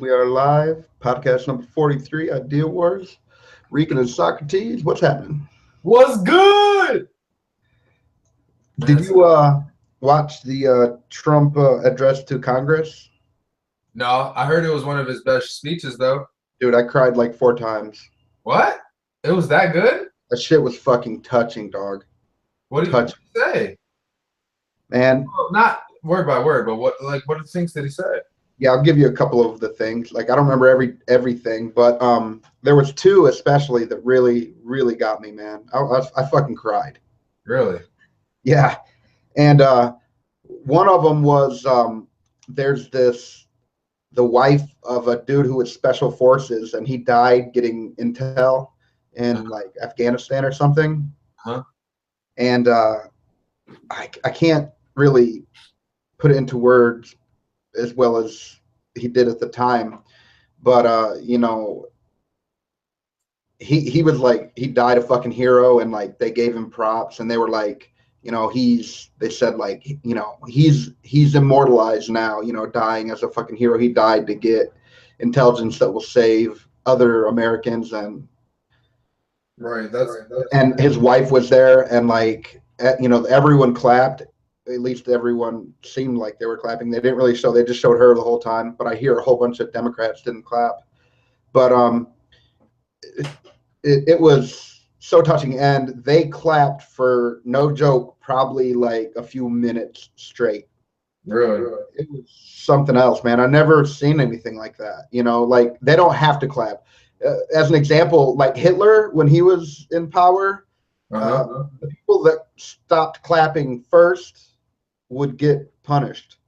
We are live. Podcast number 43, IdeaWars. Rican and Socrates. What's happening? What's good? Did you watch the Trump address to Congress? No, I heard it was one of his best speeches, though. Dude, I cried like 4 times. What? It was that good? That shit was fucking touching, dog. What did he say? Man. Well, not word by word, but what things did he say? Yeah, I'll give you a couple of the things. Like, I don't remember everything, but there was two especially that really, really got me, man. I fucking cried. Really? Yeah. And one of them was there's the wife of a dude who was special forces, and he died getting intel in like Afghanistan or something. Huh? And I can't really put it into words as well as he did at the time, but you know, he was like, he died a fucking hero, and like they gave him props, and they were like, you know, they said like, you know, he's immortalized now, you know, dying as a fucking hero. He died to get intelligence that will save other Americans. And Right. And his wife was there, and like, you know, everyone clapped. At least everyone seemed like they were clapping. They didn't really show. They just showed her the whole time. But I hear a whole bunch of Democrats didn't clap. But it was so touching, and they clapped for, no joke, probably like a few minutes straight. Really? It was something else, man. I never seen anything like that. You know, like, they don't have to clap. As an example, like Hitler, when he was in power, the people that stopped clapping first would get punished.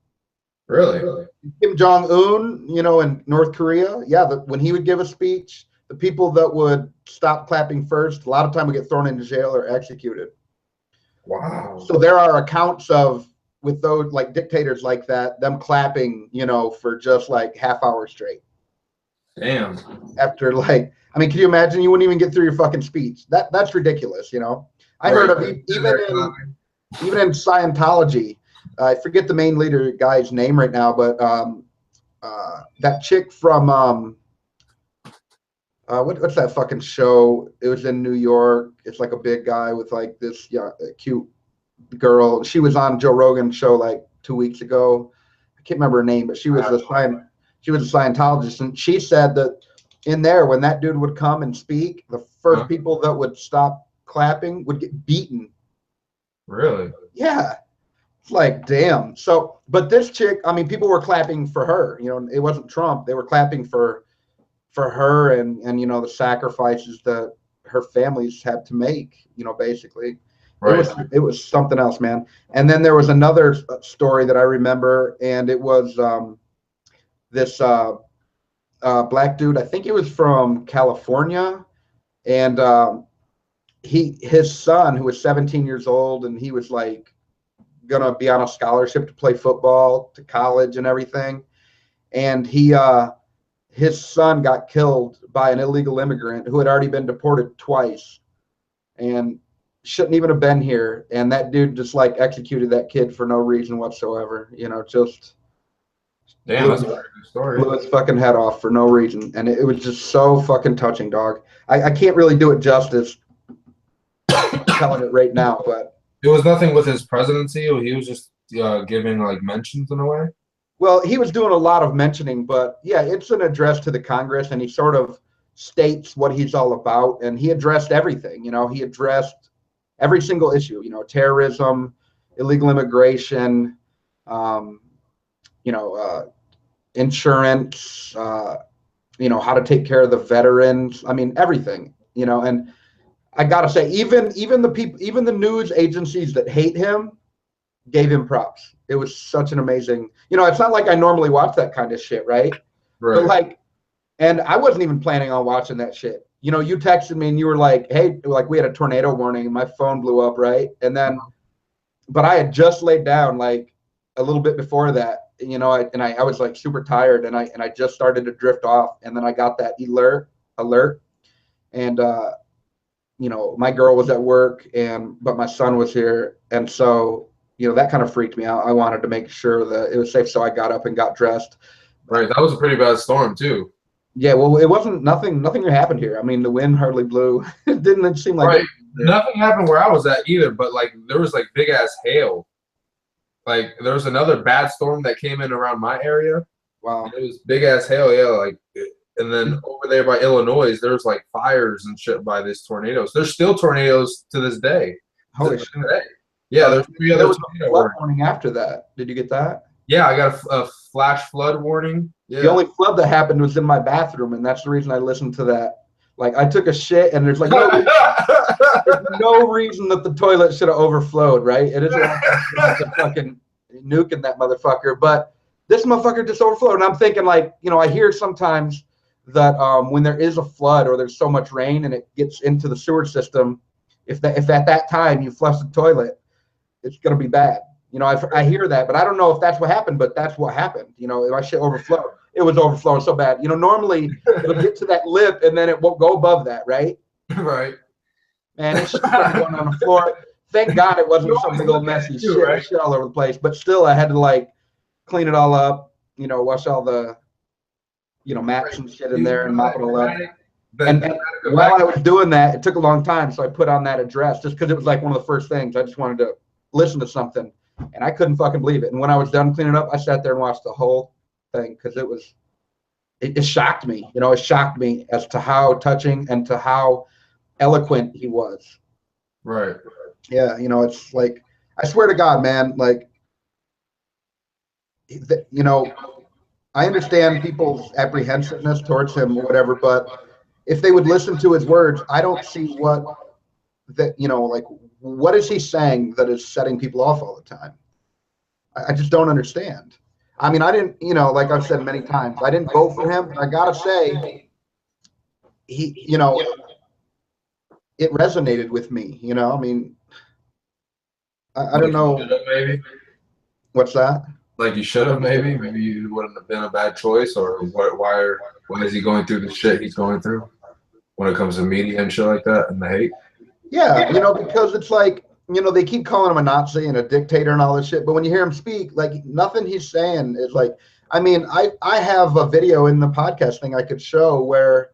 Really? Kim Jong-un, you know, in North Korea, yeah, when he would give a speech, the people that would stop clapping first, a lot of time would get thrown into jail or executed. Wow. So there are accounts of, with those like dictators like that, them clapping, you know, for just like half hour straight. Damn. After, like, I mean, can you imagine? You wouldn't even get through your fucking speech. That's ridiculous, you know. I heard of even in Scientology. I forget the main leader guy's name right now, but that chick from what's that fucking show? It was in New York. It's like a big guy with like this cute girl. She was on Joe Rogan's show like 2 weeks ago. I can't remember her name, but she was a Scientologist, and she said that in there, when that dude would come and speak, the first people that would stop clapping would get beaten. Really? Yeah. It's like, damn. So, but this chick, I mean, people were clapping for her. You know, it wasn't Trump. They were clapping for her, and you know, the sacrifices that her families had to make, you know, basically. Right. It was something else, man. And then there was another story that I remember, and it was this black dude. I think he was from California, and his son, who was 17 years old, and he was like gonna be on a scholarship to play football to college and everything, and his son got killed by an illegal immigrant who had already been deported twice and shouldn't even have been here, and that dude just like executed that kid for no reason whatsoever, you know, just damn, that's a very good story. Blew his fucking head off for no reason, and it was just so fucking touching, dog. I can't really do it justice telling it right now, but it was nothing with his presidency. He was just giving like mentions in a way. Well, he was doing a lot of mentioning, but yeah, it's an address to the Congress, and he sort of states what he's all about, and he addressed everything. You know, he addressed every single issue. You know, terrorism, illegal immigration, you know, insurance, you know, how to take care of the veterans. I mean, everything. You know, and I gotta say, even the people, even the news agencies that hate him, gave him props. It was such an amazing, you know, it's not like I normally watch that kind of shit, right? But like, and I wasn't even planning on watching that shit. You know, you texted me and you were like, hey, like, we had a tornado warning and my phone blew up, right? And then, but I had just laid down like a little bit before that, you know, I was like super tired, and I just started to drift off, and then I got that alert, and you know, my girl was at work, but my son was here, and so, you know, that kind of freaked me out. I wanted to make sure that it was safe, so I got up and got dressed. Right. That was a pretty bad storm too. Yeah, well, it wasn't nothing happened here. I mean, the wind hardly blew. It didn't seem like Right. it. Nothing happened where I was at either, but like there was like big ass hail. Like there was another bad storm that came in around my area. Wow. It was big ass hail, yeah. Like, and then over there by Illinois, there's like fires and shit by these tornadoes. There's still tornadoes to this day. Holy shit. Yeah, there's 3 There other was a tornado flood warnings. warning after that. Did you get that? Yeah, I got a flash flood warning. Yeah. The only flood that happened was in my bathroom, and that's the reason I listened to that. Like, I took a shit, and there's like there's no reason that the toilet should have overflowed, right? It isn't like a fucking nuking that motherfucker, but this motherfucker just overflowed. And I'm thinking, like, you know, I hear sometimes that when there is a flood or there's so much rain and it gets into the sewer system, if at that time you flush the toilet, it's gonna be bad. You know, I hear that, but I don't know if that's what happened, but that's what happened. You know, my shit overflowed. It was overflowing so bad. You know, normally it'll get to that lip and then it won't go above that, right? Right. And it's just started going on the floor. Thank God it wasn't some big old messy shit, right? Shit all over the place. But still, I had to like clean it all up, you know, wash all the, you know, mats and shit in there and mop it all up. And while I was doing that, it took a long time. So I put on that address just because it was like one of the first things. I just wanted to listen to something. And I couldn't fucking believe it. And when I was done cleaning up, I sat there and watched the whole thing because it shocked me. You know, it shocked me as to how touching and to how eloquent he was. Right. Yeah, you know, it's like, I swear to God, man, like, you know, I understand people's apprehensiveness towards him or whatever, but if they would listen to his words, I don't see what that, you know, like, what is he saying that is setting people off all the time? I just don't understand. I mean, I didn't, you know, like I've said many times, I didn't vote for him, but I gotta say, he, you know, it resonated with me, you know. I mean, I don't know. Maybe. What's that? Like you should have, maybe. Maybe you wouldn't have been a bad choice, or why is he going through the shit he's going through when it comes to media and shit like that and the hate? Yeah, you know, because it's like, you know, they keep calling him a Nazi and a dictator and all this shit, but when you hear him speak, like, nothing he's saying is like, I mean, I have a video in the podcast thing I could show where,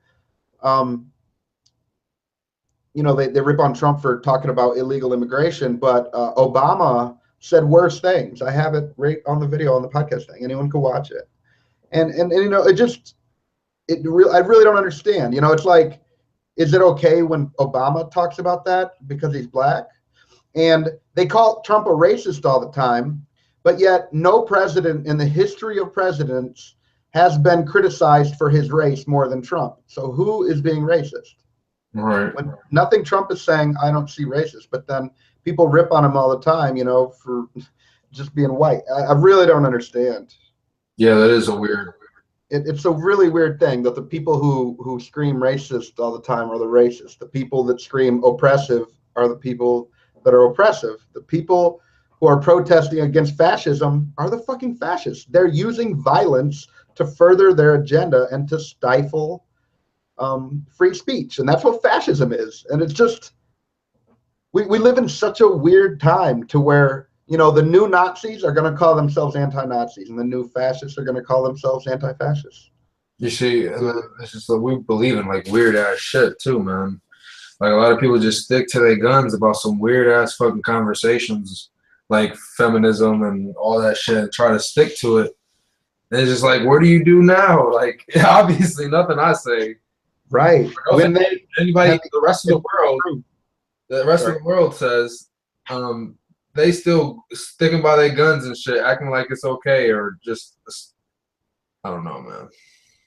you know, they rip on Trump for talking about illegal immigration, but Obama said worse things. I have it right on the video on the podcast thing. Anyone can watch it. And you know, I really don't understand. You know, it's like, is it okay when Obama talks about that because he's black? And they call Trump a racist all the time, but yet no president in the history of presidents has been criticized for his race more than Trump. So who is being racist? Right. When nothing Trump is saying, I don't see racist, but then people rip on him all the time, you know, for just being white. I really don't understand. Yeah, that is a weird. It's a really weird thing that the people who scream racist all the time are the racists. The people that scream oppressive are the people that are oppressive. The people who are protesting against fascism are the fucking fascists. They're using violence to further their agenda and to stifle free speech. And that's what fascism is. And it's just, we live in such a weird time to where, you know, the new Nazis are going to call themselves anti-Nazis and the new fascists are going to call themselves anti-fascists. You see, it's just like we believe in like weird ass shit too, man. Like a lot of people just stick to their guns about some weird ass fucking conversations like feminism and all that shit and try to stick to it. And it's just like, what do you do now? Like, obviously nothing I say. Right. When anybody, the rest of the world says, they still sticking by their guns and shit, acting like it's okay, or just, I don't know, man.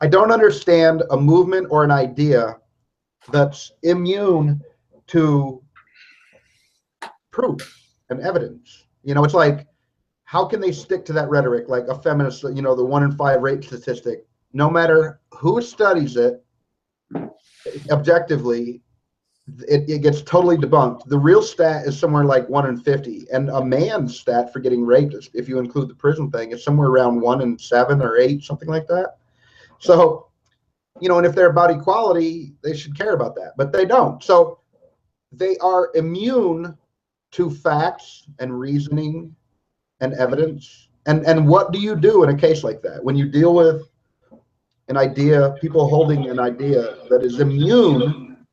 I don't understand a movement or an idea that's immune to proof and evidence. You know, it's like, how can they stick to that rhetoric? Like a feminist, you know, the 1 in 5 rape statistic, no matter who studies it, objectively, it gets totally debunked. The real stat is somewhere like 1 in 50, and a man's stat for getting raped, if you include the prison thing, is somewhere around 1 in 7 or 8, something like that. So, you know, and if they're about equality, they should care about that, but they don't. So they are immune to facts and reasoning and evidence. And what do you do in a case like that when you deal with an idea, people holding an idea that is immune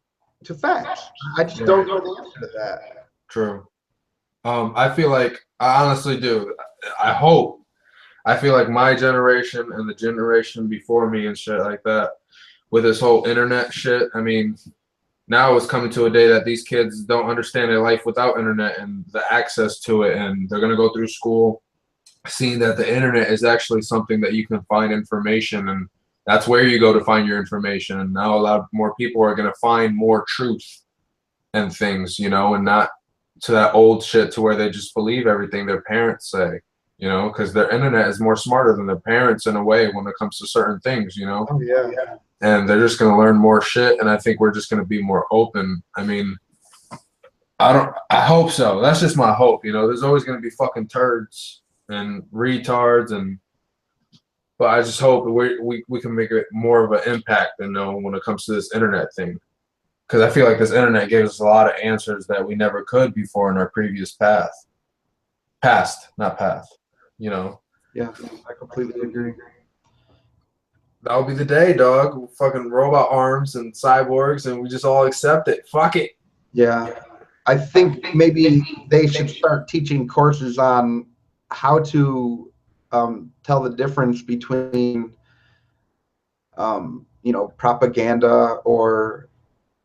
to facts. I just don't know the answer to that. True. I feel like I honestly do. I feel like my generation and the generation before me and shit like that, with this whole internet shit. I mean, now it's coming to a day that these kids don't understand their life without internet and the access to it, and they're gonna go through school seeing that the internet is actually something that you can find information, and that's where you go to find your information. And now a lot more people are gonna find more truth and things, you know, and not to that old shit to where they just believe everything their parents say, you know, because their internet is more smarter than their parents in a way when it comes to certain things, you know. Oh yeah. And they're just going to learn more shit, and I think we're just going to be more open. I mean, I hope so. That's just my hope, you know. There's always going to be fucking turds and retards, but I just hope we can make it more of an impact, you know, when it comes to this internet thing. Because I feel like this internet gave us a lot of answers that we never could before in our previous not path, you know. Yeah, I completely agree. That'll be the day, dog. Fucking robot arms and cyborgs, and we just all accept it. Fuck it. Yeah, I think maybe they should start teaching courses on how to tell the difference between, you know, propaganda or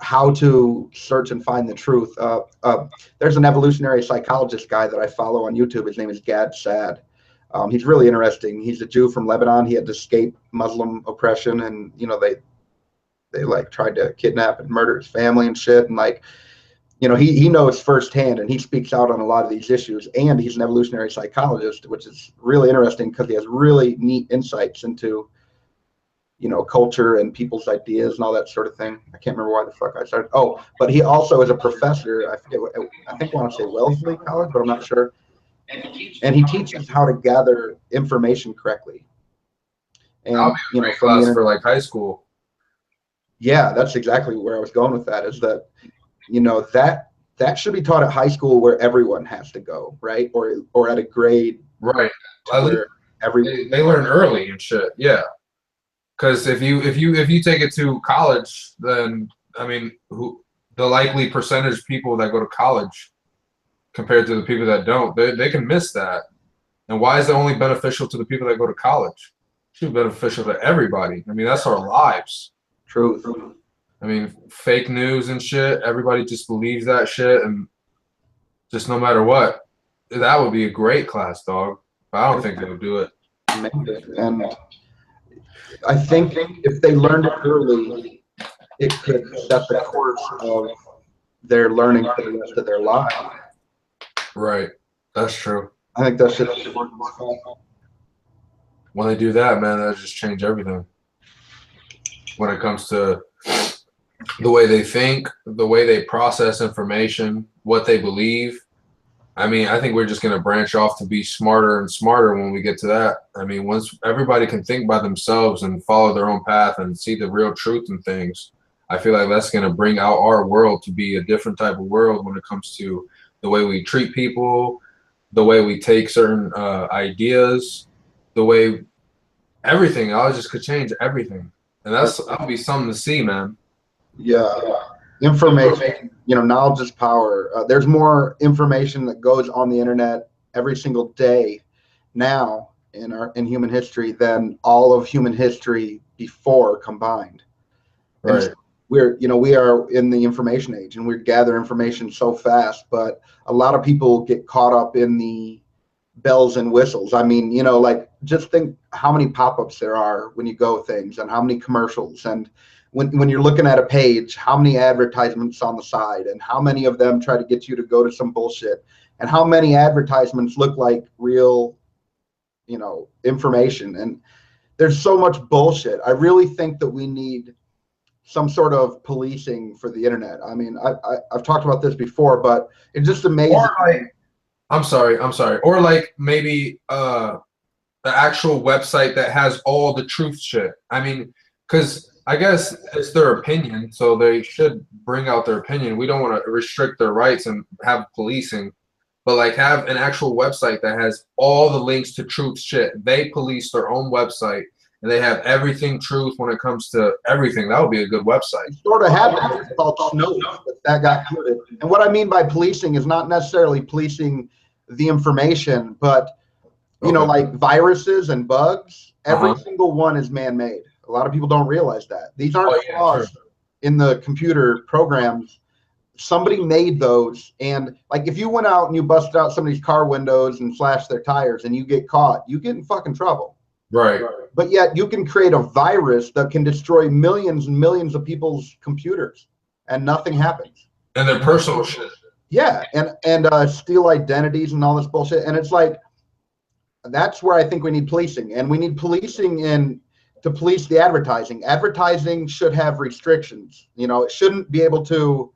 how to search and find the truth. There's an evolutionary psychologist guy that I follow on YouTube. His name is Gad Saad. He's really interesting. He's a Jew from Lebanon. He had to escape Muslim oppression, and you know they like tried to kidnap and murder his family and shit. And like, you know, he knows firsthand, and he speaks out on a lot of these issues. And he's an evolutionary psychologist, which is really interesting because he has really neat insights into, you know, culture and people's ideas and all that sort of thing. I can't remember why the fuck I started. Oh, but he also is a professor. I forget what, I think I want to say Wellesley College, but I'm not sure. And he teaches how to gather information correctly. And That'll be a great class for like high school. Yeah, that's exactly where I was going with that. Is that, you know, that should be taught at high school where everyone has to go, right? Or at a grade, right? Where they learn early and shit. Yeah. Because if you take it to college, then I mean, the likely percentage of people that go to college compared to the people that don't, they can miss that. And why is it only beneficial to the people that go to college? It should be beneficial to everybody. I mean, that's our lives. Truth. I mean, fake news and shit. Everybody just believes that shit, and just no matter what, that would be a great class, dog. But I don't think they would do it. And I think if they learned it early, it could set the course of their learning for the rest of their life. Right. That's true. I think that's just when they do that, man, that'll just change everything. When it comes to the way they think, the way they process information, what they believe. I mean, I think we're just going to branch off to be smarter and smarter when we get to that. I mean, once everybody can think by themselves and follow their own path and see the real truth in things, I feel like that's going to bring out our world to be a different type of world when it comes to the way we treat people, the way we take certain ideas, the way everything. I just could change everything. And that'll be something to see, man. Yeah. Information, you know, knowledge is power. There's more information that goes on the internet every single day now in human history than all of human history before combined. Right. And we are in the information age, and we gather information so fast, but a lot of people get caught up in the bells and whistles. I mean, you know, like just think how many pop-ups there are when you go things, and how many commercials, and when you're looking at a page, how many advertisements on the side, and how many of them try to get you to go to some bullshit, and how many advertisements look like real, you know, information. And there's so much bullshit. I really think that we need some sort of policing for the internet. I mean, I've talked about this before, but it's just amazing. Or like, I'm sorry. Or like maybe the actual website that has all the truth shit. I mean, because I guess it's their opinion, so they should bring out their opinion. We don't want to restrict their rights and have policing, but like have an actual website that has all the links to truth shit. They police their own website. and they have everything truth when it comes to everything. That would be a good website. You sort of have that. It's called Snow, but that got included. And what I mean by policing is not necessarily policing the information, but you know, like viruses and bugs, every single one is man-made. A lot of people don't realize that. These aren't flaws in the computer programs. Somebody made those, and like if you went out and you busted out somebody's car windows and slashed their tires and you get caught, you get in fucking trouble. Right. But yet you can create a virus that can destroy millions and millions of people's computers and nothing happens. And their personal shit. Yeah, and steal identities and all this bullshit. And it's like, that's where I think we need policing, and we need policing to police the advertising. Advertising should have restrictions. You know, it shouldn't be able to,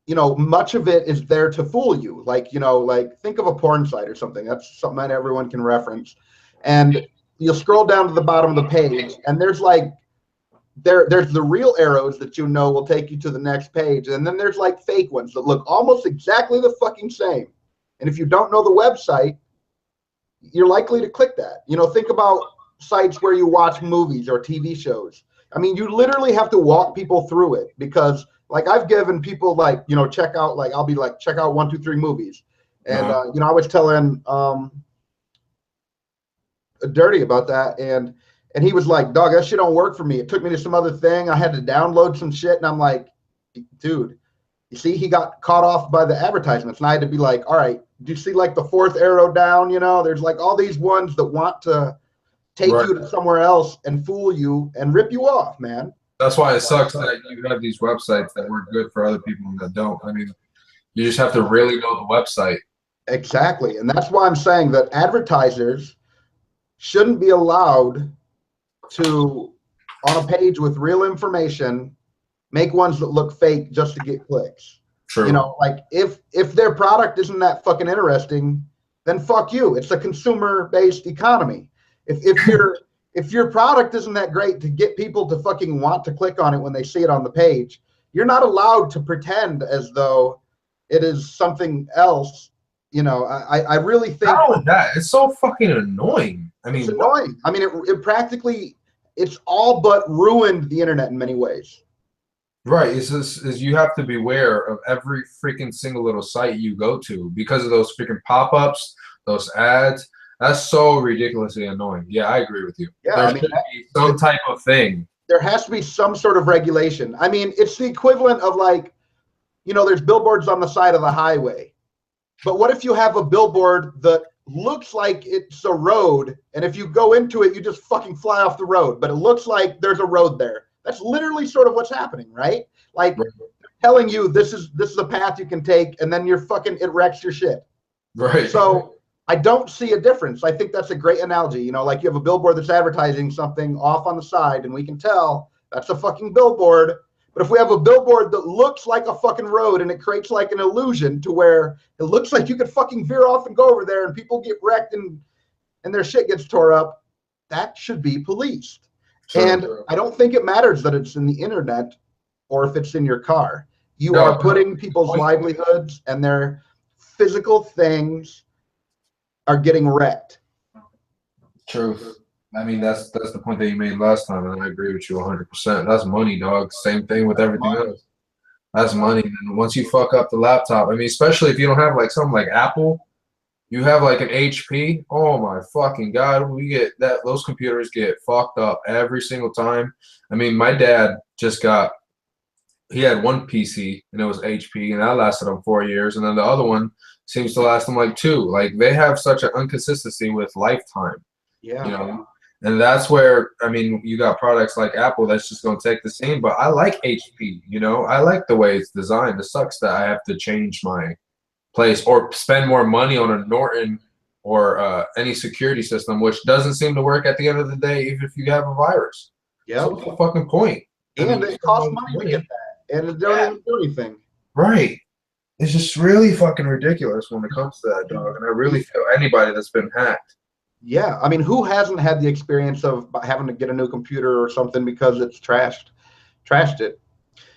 you know, much of it is there to fool you. Like, you know, like think of a porn site or something. That's something that everyone can reference. And you'll scroll down to the bottom of the page, and there's like, there's the real arrows that you know will take you to the next page. And then there's like fake ones that look almost exactly the fucking same. And if you don't know the website, you're likely to click that. You know, think about sites where you watch movies or TV shows. I mean, you literally have to walk people through it, because like I've given people like, you know, check out, like I'll be like, check out 1, 2, 3 movies. And, you know, I was telling Dirty about that. And he was like, dog, that shit don't work for me. It took me to some other thing. I had to download some shit. And I'm like, dude, you see, he got caught off by the advertisements. And I had to be like, all right, do you see like the 4th arrow down? You know, there's like all these ones that want to take you to somewhere else and fool you and rip you off, man. That's why it sucks that you have these websites that work good for other people that don't. I mean, you just have to really know the website. Exactly. And that's why I'm saying that advertisers shouldn't be allowed to, on a page with real information, make ones that look fake just to get clicks. True. You know, like if their product isn't that fucking interesting, then fuck you. It's a consumer-based economy. If your product isn't that great to get people to fucking want to click on it when they see it on the page, you're not allowed to pretend as though it is something else. You know, I really think. How is that? It's so fucking annoying. I mean, it's annoying. I mean, it practically, it's all but ruined the internet in many ways. Right. It's just, you have to beware of every freaking single little site you go to because of those freaking pop-ups, those ads. That's so ridiculously annoying. Yeah, I agree with you. Yeah, there should be some type of thing. There has to be some sort of regulation. I mean, it's the equivalent of like, you know, there's billboards on the side of the highway. But what if you have a billboard that looks like it's a road, and if you go into it, you just fucking fly off the road, but it looks like there's a road there? That's literally sort of what's happening, right? Like telling you this is a path you can take, and then you're fucking, it wrecks your shit. Right. So I don't see a difference. I think that's a great analogy. You know, like you have a billboard that's advertising something off on the side, and we can tell that's a fucking billboard. But if we have a billboard that looks like a fucking road and it creates like an illusion to where it looks like you could fucking veer off and go over there and people get wrecked and their shit gets tore up, that should be policed. Sure, and I don't think it matters that it's in the internet or if it's in your car. You are putting people's livelihoods and their physical things are getting wrecked. Truth. I mean, that's the point that you made last time, and I agree with you 100%. That's money, dog. Same thing with everything else. That's money. And once you fuck up the laptop, I mean, especially if you don't have like something like Apple, you have like an HP. Oh my fucking God, we get that. Those computers get fucked up every single time. I mean, my dad just got. He had one PC and it was HP, and that lasted him 4 years, and then the other one seems to last him like 2. Like they have such an inconsistency with lifetime. Yeah. You know. And that's where, I mean, you got products like Apple that's just going to take the same. But I like HP, you know. I like the way it's designed. It sucks that I have to change my place or spend more money on a Norton or any security system, which doesn't seem to work at the end of the day, even if you have a virus. Yeah. So what's the fucking point? And it costs money to get that. And it don't even do anything. Right. It's just really fucking ridiculous when it comes to that, dog. And I really feel anybody that's been hacked. Yeah, I mean, who hasn't had the experience of having to get a new computer or something because it's trashed it?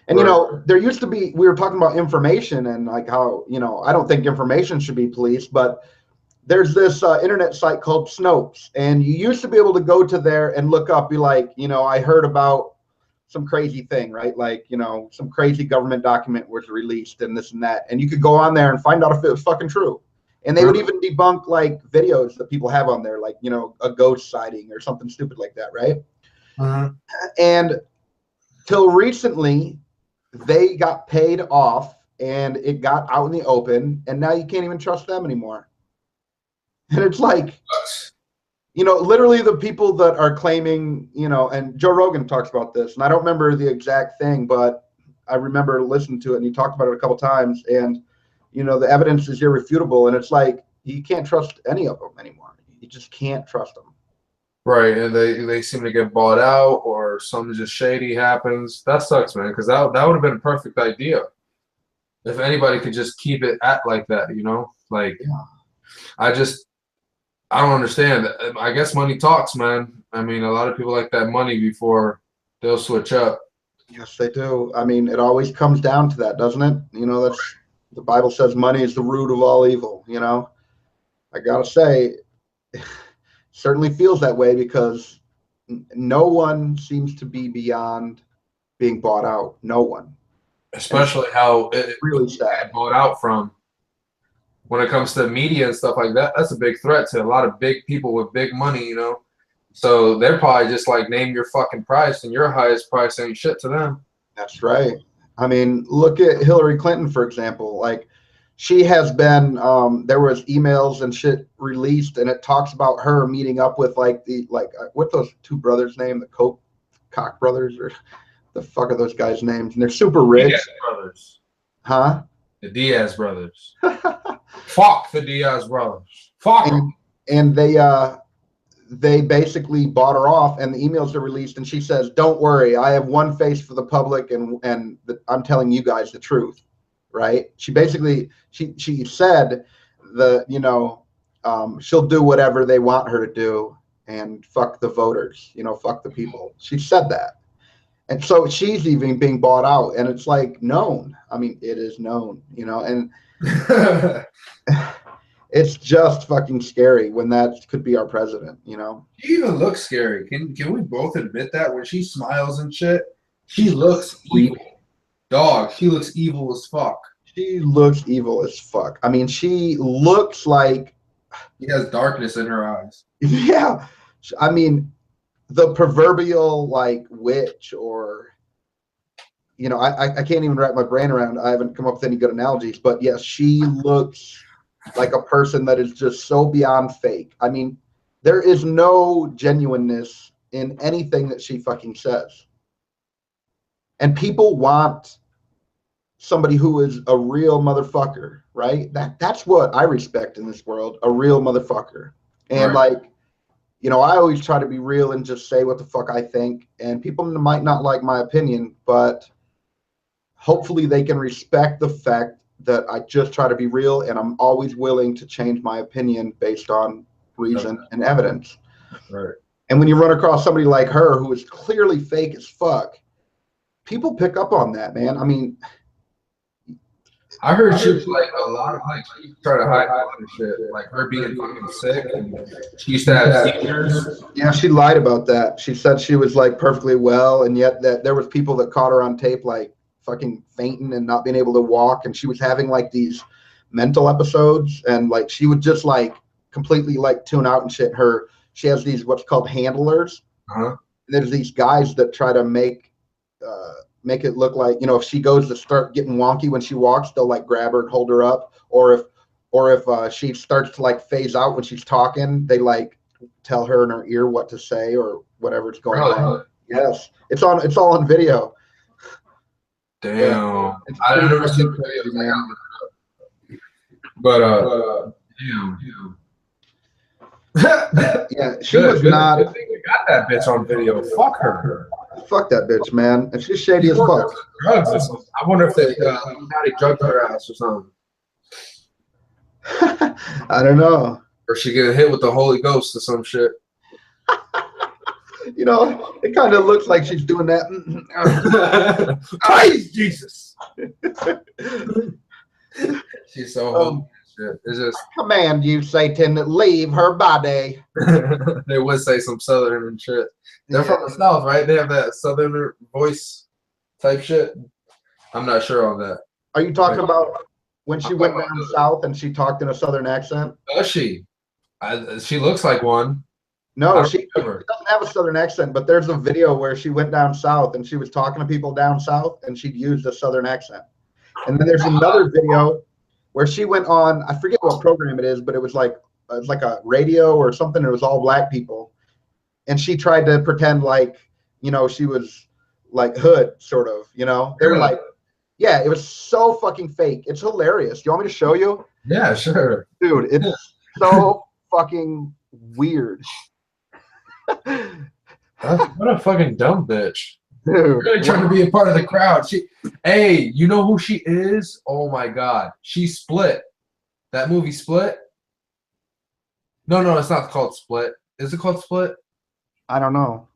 And, you know, there used to be, we were talking about information and like how, you know, I don't think information should be policed, but there's this internet site called Snopes, and you used to be able to go to there and look up, be like, I heard about some crazy thing, right? Like, some crazy government document was released and this and that. And you could go on there and find out if it was fucking true. And they would even debunk like videos that people have on there, like, a ghost sighting or something stupid like that, right? And till recently, they got paid off and it got out in the open, and now you can't even trust them anymore. And it's like, literally the people that are claiming, and Joe Rogan talks about this, and I don't remember the exact thing, but I remember listening to it, and he talked about it a couple times, and, the evidence is irrefutable, and it's like, you can't trust any of them anymore. You just can't trust them. Right, and they seem to get bought out, or something just shady happens. That sucks, man, because that would have been a perfect idea. If anybody could just keep it at like that, Like, yeah. I don't understand. I guess money talks, man. I mean, a lot of people like that money before they'll switch up. Yes, they do. I mean, it always comes down to that, doesn't it? That's the Bible says money is the root of all evil. I gotta say, certainly feels that way because no one seems to be beyond being bought out. No one. Especially how it really sad. Bought out from. When it comes to media and stuff like that, that's a big threat to a lot of big people with big money, So they're probably just like, name your fucking price, and your highest price ain't shit to them. That's right. I mean, look at Hillary Clinton, for example. Like, she has been, there was emails and shit released, and it talks about her meeting up with what those two brothers' name, the Koch brothers, or the fuck are those guys' names? And they're super rich. Diaz brothers. Huh? The Diaz brothers. Fuck the Diaz brothers. Fuck them. And they basically bought her off, and the emails are released, and she says, "Don't worry, I have one face for the public, and I'm telling you guys the truth." Right? She basically she said she'll do whatever they want her to do, and fuck the voters, fuck the people. She said that. And so she's even being bought out, and it's like known. I mean, it is known, and it's just fucking scary when that could be our president, She even looks scary. Can we both admit that when she smiles and shit, she looks evil. Dog, she looks evil as fuck. She looks evil as fuck. I mean, she looks like she has darkness in her eyes. Yeah. I mean, the proverbial like witch, or I can't even wrap my brain around. I haven't come up with any good analogies, but yes, she looks like a person that is just so beyond fake. I mean, there is no genuineness in anything that she fucking says. And people want somebody who is a real motherfucker, right? That's what I respect in this world, a real motherfucker. And right. Like, I always try to be real and just say what the fuck I think. And people might not like my opinion, but hopefully they can respect the fact that I just try to be real, and I'm always willing to change my opinion based on reason and evidence. Right. And when you run across somebody like her who is clearly fake as fuck, people pick up on that, man. I mean, I heard she was like a lot of like she tried to hide all this shit, like her being fucking sick, and she used to have seizures. Yeah, she lied about that. She said she was like perfectly well, and yet that there was people that caught her on tape like fucking fainting and not being able to walk, and she was having like these mental episodes, and like she would just like completely like tune out and shit. She has these what's called handlers. There's these guys that try to make it look like, if she goes to start getting wonky when she walks, they'll like grab her and hold her up, or if she starts to like phase out when she's talking, they like tell her in her ear what to say or whatever's going on. Yes, it's all on video. Damn, yeah, I never seen the video, man. But damn. Yeah, she was not. I think we got that bitch on video. Fuck her. Fuck that bitch, man. And she's shady as fuck. Drugs or something. I wonder if they drugged her ass or something. I don't know. Or she get hit with the Holy Ghost or some shit. It kind of looks like she's doing that. Praise Jesus. She's so holy as shit. It's just command you, Satan, leave her body. they would say some southern and shit. They're from the South, right? They have that southern voice type shit. I'm not sure on that. Are you talking about when she went down south and she talked in a southern accent? Does she? She looks like one. No, she doesn't have a southern accent, but there's a video where she went down south and she was talking to people down south and she'd used a southern accent. And then there's another video where she went on, I forget what program it is, but it was like a radio or something. It was all black people. And she tried to pretend like, you know, she was like hood, sort of, you know. They were like, yeah, it was so fucking fake. It's hilarious. Do you want me to show you? Yeah, sure. Dude, it's so fucking weird. What a fucking dumb bitch. Dude, Really trying to be a part of the crowd. Hey, you know who she is? Oh my god. She Split. That movie Split? No, it's not called Split. Is it called Split? I don't know.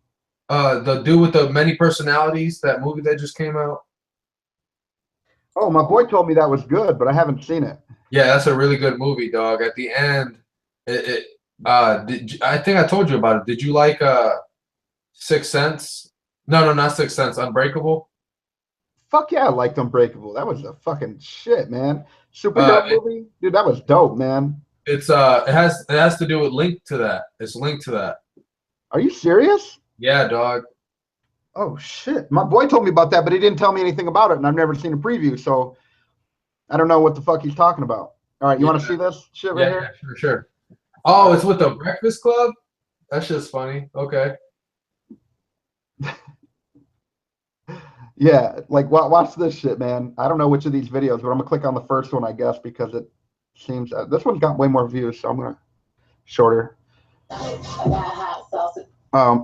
The dude with the many personalities, that movie that just came out. Oh, my boy told me that was good, but I haven't seen it. Yeah, that's a really good movie, dog. At the end, I think I told you about it. Did you like Sixth Sense? No, not Sixth Sense. Unbreakable? Fuck yeah, I liked Unbreakable. That was a fucking shit, man. Superhero movie? Dude, that was dope, man. It's it has to do with linked to that. It's linked to that. Are you serious? Yeah, dog. Oh shit. My boy told me about that, but he didn't tell me anything about it, and I've never seen a preview, so I don't know what the fuck he's talking about. All right, you want to see this shit right here? Yeah, sure. Oh, it's with the Breakfast Club? That's just funny. Okay. Yeah, like watch this shit, man. I don't know which of these videos, but I'm gonna click on the first one, I guess, because it seems this one's got way more views, so I'm gonna shorter.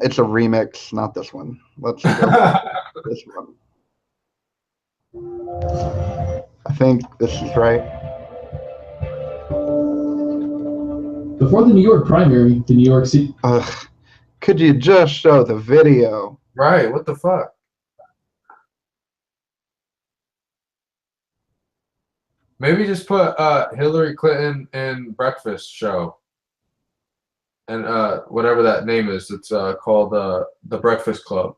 It's a remix, not this one. Let's go this one. I think this is right. Before the New York primary, the New York City. Could you just show the video? Right. What the fuck? Maybe just put Hillary Clinton and Breakfast Show. And whatever that name is, it's called the Breakfast Club.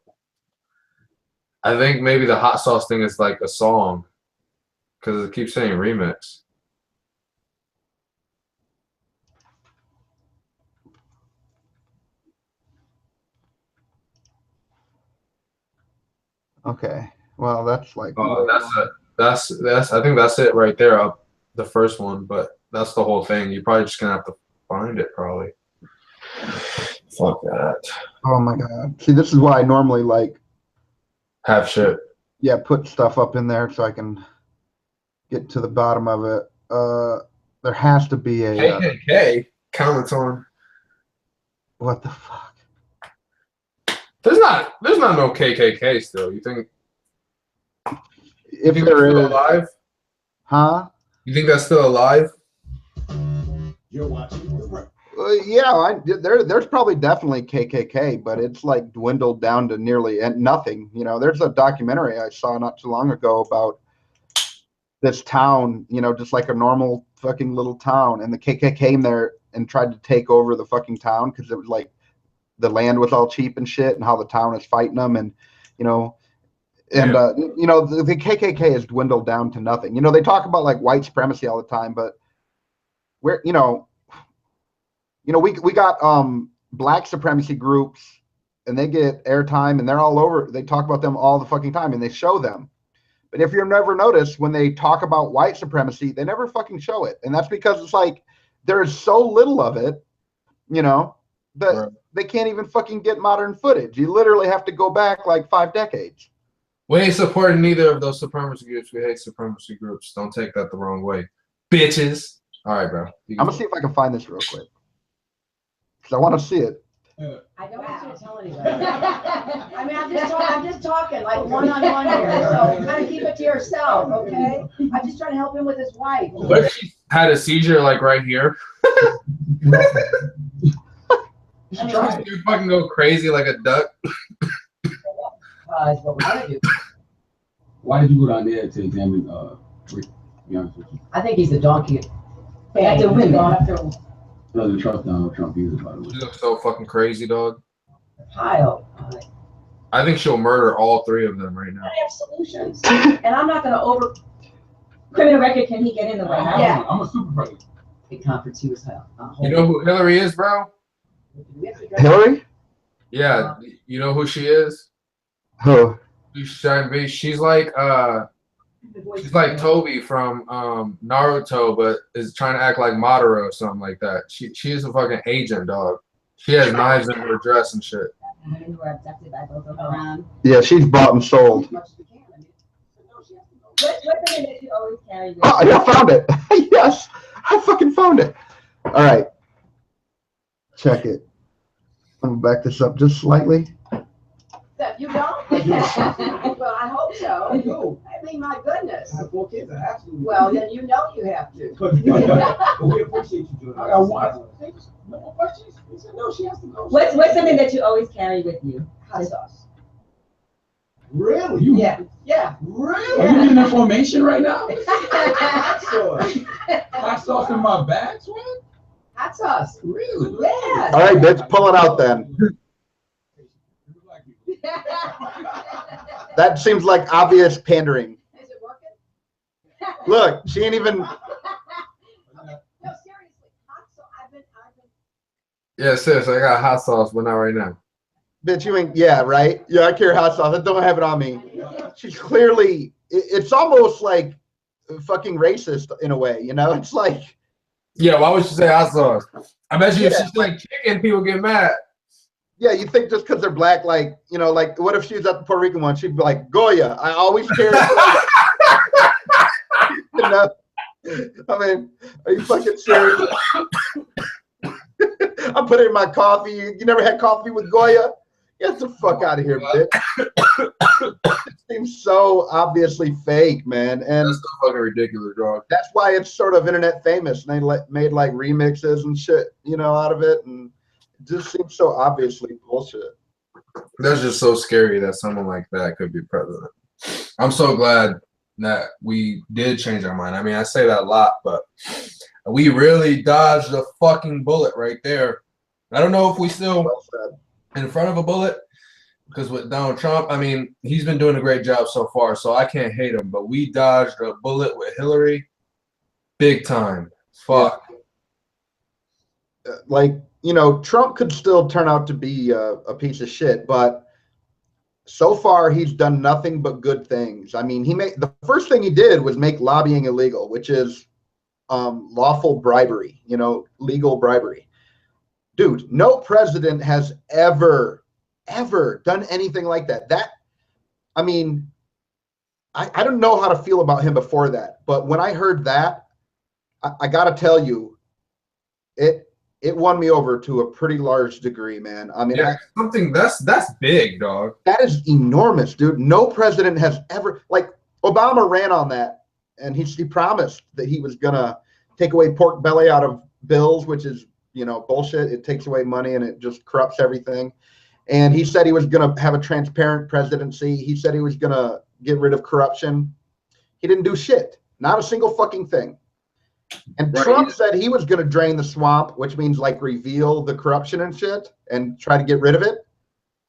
I think maybe the hot sauce thing is like a song, because it keeps saying remix. Okay, well that's like. Oh, that's I think that's it right there. Up the first one, but that's the whole thing. You're probably just gonna have to find it, probably. Fuck that. Oh my god. See, this is why I normally like have shit. Yeah, put stuff up in there so I can get to the bottom of it. There has to be a KKK comments on. What the fuck? There's not no KKK still. You think? If there is alive? Huh? You think that's still alive? You're watching the yeah, there's probably definitely KKK, but it's like dwindled down to nearly nothing. You know, there's a documentary I saw not too long ago about this town, you know, just like a normal fucking little town, and the KKK came there and tried to take over the fucking town because it was like the land was all cheap and shit, and how the town is fighting them, and you know, and you know, the KKK has dwindled down to nothing. You know, they talk about like white supremacy all the time, but we're you know, we got black supremacy groups, and they get airtime, and they're all over. They talk about them all the fucking time, and they show them. But if you've never noticed, when they talk about white supremacy, they never fucking show it, and that's because it's like there is so little of it, you know, that they can't even fucking get modern footage. You literally have to go back like 5 decades. We ain't supporting neither of those supremacy groups. We hate supremacy groups. Don't take that the wrong way, bitches. All right, bro. I'm gonna see if I can find this real quick, because I want to see it. I don't want you to tell anybody. I mean, I'm just talking like one-on-one here, so kind of keep it to yourself, okay? I'm just trying to help him with his wife. What if she had a seizure like right here? She tries to fucking go crazy like a duck. Is what we're gonna do. Why did you go down there to examine Rick? To be honest with you. I think he's a donkey. They had to win. President Trump, no, Trump either, by the way. She looks so fucking crazy, dog. Pile. I think she'll murder all three of them right now. I have solutions, and I'm not gonna over. Criminal record, can he get in the White House? Yeah, I'm a super president. Big conference, he was held. You know who Hillary is, bro? Hillary? Yeah, you know who she is? Who? She's like Toby from Naruto, but is trying to act like Madara or something like that. She is a fucking agent, dog. She has knives in her dress and shit. Yeah, she's bought and sold. Oh, yeah, I found it. Yes, I fucking found it. All right. Check it. I'm gonna back this up just slightly. You don't? Well, I hope so. I do. I mean, my goodness. I have 4 kids. I absolutely. Well, then you know you have to. But we appreciate you doing that. I got one. No more questions? He said, no, she has to go. What's something that you always carry with you? Hot sauce. Really? Yeah. Really? Are you getting information right now? Hot sauce. Hot sauce in my bag, Swan? Hot sauce. Really? Yes. All right, bitch, pull it out then. That seems like obvious pandering. Is it working? Look, she ain't even. No, seriously. Hot sauce. I've been. Yeah, sis, I got hot sauce, but not right now. Bitch, you ain't. Yeah, right. Yeah, I carry hot sauce. I don't have it on me. She's clearly. It's almost like fucking racist in a way. You know, it's like. Yeah, why would she say hot sauce? I bet you if she said chicken, people get mad. Yeah, you think just because they're black, like, you know, like, what if she was at the Puerto Rican one? She'd be like, Goya, I always carry Goya. You know? I mean, are you fucking serious? I put it in my coffee. You never had coffee with Goya? Get the fuck out of here, bitch. It seems so obviously fake, man. And that's so fucking ridiculous, dog. That's why it's sort of internet famous. And they made like remixes and shit, you know, out of it. And it just seems so obviously bullshit. That's just so scary that someone like that could be president. I'm so glad that we did change our mind. I mean, I say that a lot, but we really dodged a fucking bullet right there. I don't know if we still in front of a bullet, because with Donald Trump, I mean, he's been doing a great job so far, so I can't hate him, but we dodged a bullet with Hillary big time. Fuck. Like, you know, Trump could still turn out to be a piece of shit, but so far he's done nothing but good things. I mean, the first thing he did was make lobbying illegal, which is lawful bribery, you know, legal bribery. Dude, no president has ever done anything like that. I mean, I don't know how to feel about him before that, but when I heard that, I got to tell you, it won me over to a pretty large degree, man. I mean, yeah, something that's big, dog. That is enormous, dude. No president has ever, like, Obama ran on that, and he promised that he was gonna take away pork belly out of bills, which is, you know, bullshit. It takes away money and it just corrupts everything. And he said he was gonna have a transparent presidency. He said he was gonna get rid of corruption. He didn't do shit. Not a single fucking thing. And right. Trump said he was going to drain the swamp, which means like reveal the corruption and shit and try to get rid of it.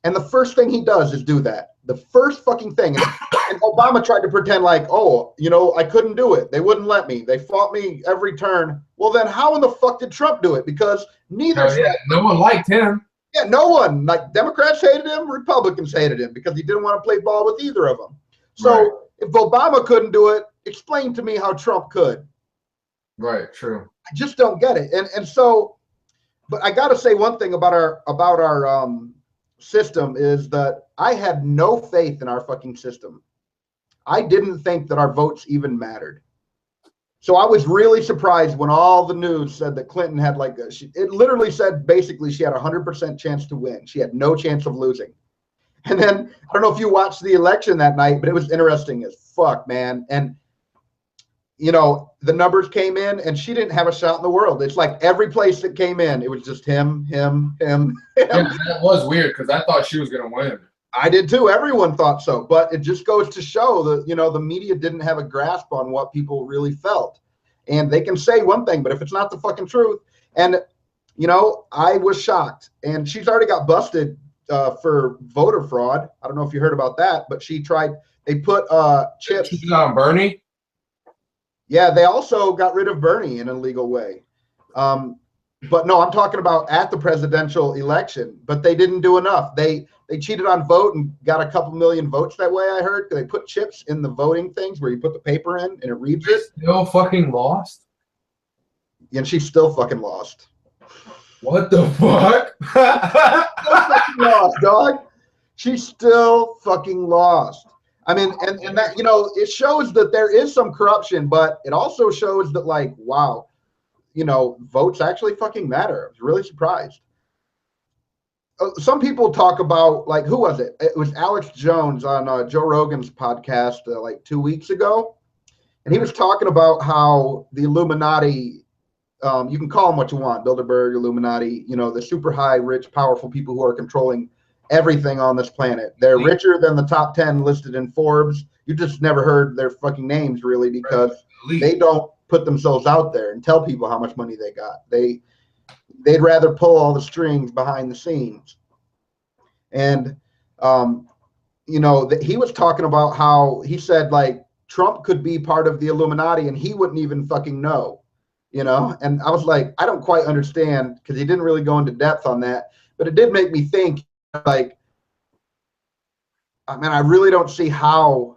And the first thing he does is do that. The first fucking thing. And Obama tried to pretend like, oh, you know, I couldn't do it. They wouldn't let me. They fought me every turn. Well, then how in the fuck did Trump do it? Because neither. Yeah, no one liked him. Yeah, no one. Like, Democrats hated him, Republicans hated him because he didn't want to play ball with either of them. So right. If Obama couldn't do it, explain to me how Trump could. Right, true. I just don't get it. And so, but I got to say one thing about our system is that I had no faith in our fucking system. I didn't think that our votes even mattered. So I was really surprised when all the news said that Clinton had like it literally said basically she had a 100% chance to win. She had no chance of losing. And then I don't know if you watched the election that night, but it was interesting as fuck, man. And you know, the numbers came in and she didn't have a shot in the world. It's like every place that came in, it was just him. Yeah, that was weird because I thought she was going to win. I did too. Everyone thought so. But it just goes to show that, you know, the media didn't have a grasp on what people really felt. And they can say one thing, but if it's not the fucking truth, and you know, I was shocked. And she's already got busted for voter fraud. I don't know if you heard about that, but she tried. They put chips. She's on Bernie. Yeah, they also got rid of Bernie in a legal way. But no, I'm talking about at the presidential election. But they didn't do enough. They cheated on vote and got a couple million votes that way. I heard they put chips in the voting things where you put the paper in and it reads it. Still fucking lost. And she still fucking lost. What the fuck? Lost, dog. She still fucking lost. I mean, and that, you know, it shows that there is some corruption, but it also shows that, like, wow, you know, votes actually fucking matter. I was really surprised. Some people talk about, like, who was it? It was Alex Jones on Joe Rogan's podcast like 2 weeks ago. And he was talking about how the Illuminati, you can call them what you want, Bilderberg, Illuminati, you know, the super high, rich, powerful people who are controlling everything on this planet. They're richer than the top 10 listed in Forbes. You just never heard their fucking names, really, because they don't put themselves out there and tell people how much money they got. They'd rather pull all the strings behind the scenes. And you know, he was talking about how he said, like, Trump could be part of the Illuminati and he wouldn't even fucking know, you know. And I was like, I don't quite understand, because he didn't really go into depth on that, but it did make me think, like, I mean, I really don't see how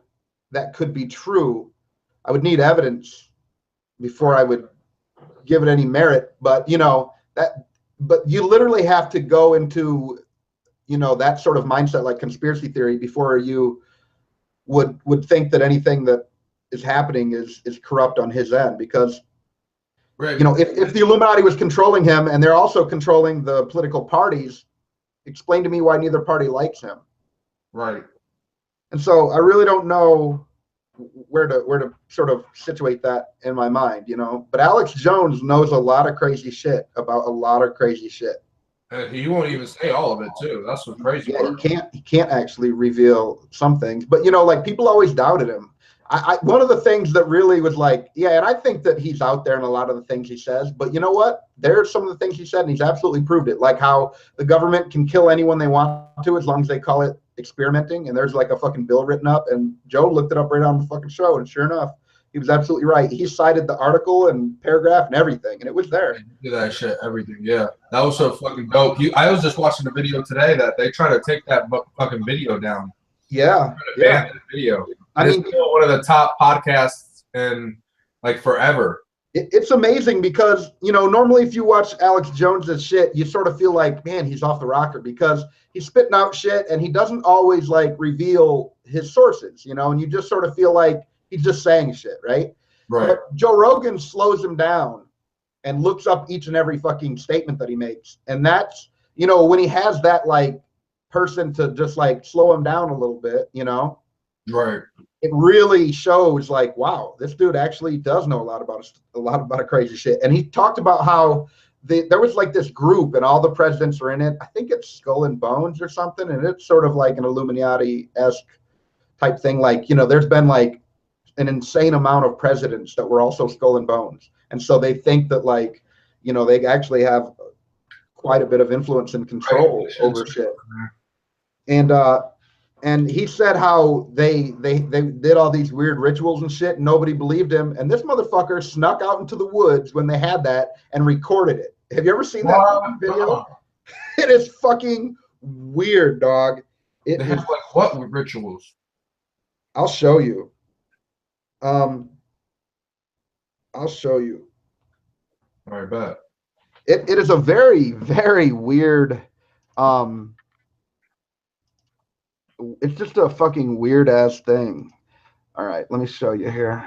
that could be true. I would need evidence before I would give it any merit. But, you know, but you literally have to go into, you know, that sort of mindset, like conspiracy theory, before you would think that anything that is happening is corrupt on his end. Because, you know, if the Illuminati was controlling him and they're also controlling the political parties, explain to me why neither party likes him. Right. And so I really don't know where to sort of situate that in my mind, you know. But Alex Jones knows a lot of crazy shit about a lot of crazy shit. And he won't even say all of it too. That's what's crazy. Yeah, he can't actually reveal some things. But, you know, like, people always doubted him. One of the things that really was like, yeah, and I think that he's out there in a lot of the things he says, but you know what? There's some of the things he said and he's absolutely proved it. Like how the government can kill anyone they want to as long as they call it experimenting. And there's like a fucking bill written up, and Joe looked it up right on the fucking show, and sure enough, he was absolutely right. He cited the article and paragraph and everything, and it was there. Do that shit, everything. Yeah, that was so fucking dope. I was just watching a video today that they try to take that fucking video down. Yeah, ban that video. I mean, it's still one of the top podcasts in like forever. It's amazing because, you know, normally if you watch Alex Jones's shit, you sort of feel like, man, he's off the rocker, because he's spitting out shit and he doesn't always like reveal his sources, you know, and you just sort of feel like he's just saying shit, right? Right. But Joe Rogan slows him down and looks up each and every fucking statement that he makes. And that's, you know, when he has that like person to just like slow him down a little bit, you know, right, it really shows like, wow, this dude actually does know a lot about crazy shit. And he talked about how there was like this group and all the presidents are in it. I think it's Skull and Bones or something, and it's sort of like an Illuminati-esque type thing. Like, you know, there's been like an insane amount of presidents that were also Skull and Bones, and so they think that, like, you know, they actually have quite a bit of influence and control over shit. And he said how they did all these weird rituals and shit, and nobody believed him. And this motherfucker snuck out into the woods when they had that and recorded it. Have you ever seen that video? It is fucking weird, dog. It has like what rituals? I'll show you. I'll show you. All right, bet. It is a very, very weird. It's just a fucking weird ass thing. All right, let me show you here.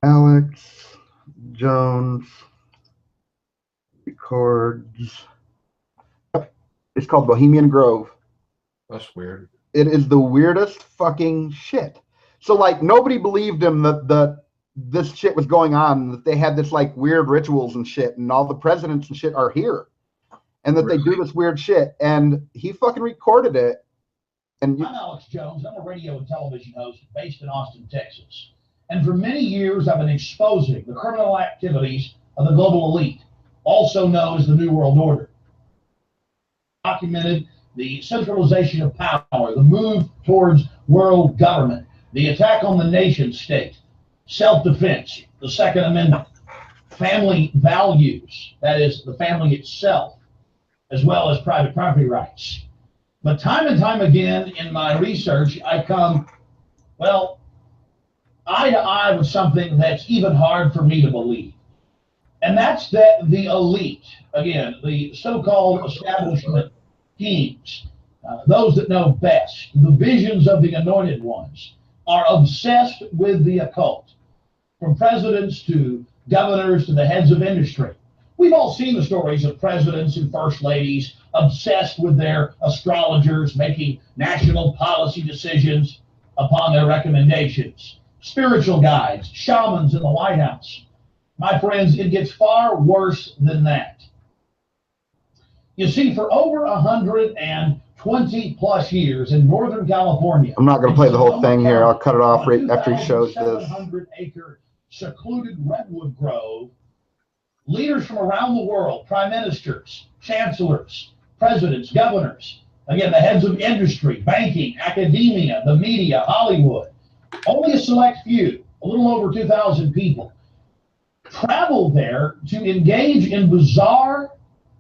Alex Jones records. It's called Bohemian Grove. That's weird. It is the weirdest fucking shit. So like nobody believed him that this shit was going on, that they had this like weird rituals and shit, and all the presidents and shit are here. And that they do this weird shit, and he fucking recorded it, And I'm Alex Jones. I'm a radio and television host based in Austin, Texas. And for many years, I've been exposing the criminal activities of the global elite, also known as the New World Order. Documented the centralization of power, the move towards world government, the attack on the nation state, self-defense, the Second Amendment, family values, that is, the family itself, as well as private property rights. But time and time again in my research, I come, well, eye to eye with something that's even hard for me to believe. And that's that the elite, again, the so-called establishment teams, those that know best, the visions of the anointed ones, are obsessed with the occult. From presidents to governors to the heads of industry. We've all seen the stories of presidents and first ladies obsessed with their astrologers making national policy decisions upon their recommendations. Spiritual guides, shamans in the White House. My friends, it gets far worse than that. You see, for over 120 plus years in Northern California. I'm not going to play the whole thing here. I'll cut it off right after he shows this. 700-acre secluded redwood grove. Leaders from around the world, prime ministers, chancellors, presidents, governors, again, the heads of industry, banking, academia, the media, Hollywood, only a select few, a little over 2,000 people, travel there to engage in bizarre,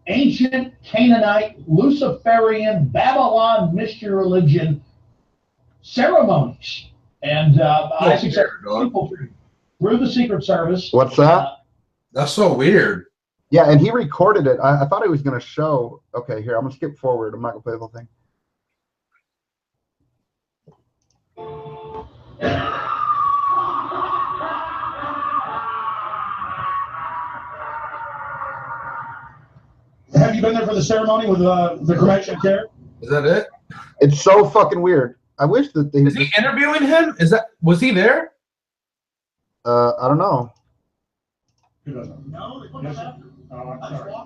ancient Canaanite, Luciferian, Babylon mystery religion ceremonies. And I suggest people through the Secret Service. What's that? That's so weird. Yeah, and he recorded it. I thought he was going to show. Okay, here, I'm going to skip forward. I'm not going to play the whole thing. Have you been there for the ceremony with the cremation care? Is that it? It's so fucking weird. I wish that they. Is he interviewing him? Was he there? I don't know. No,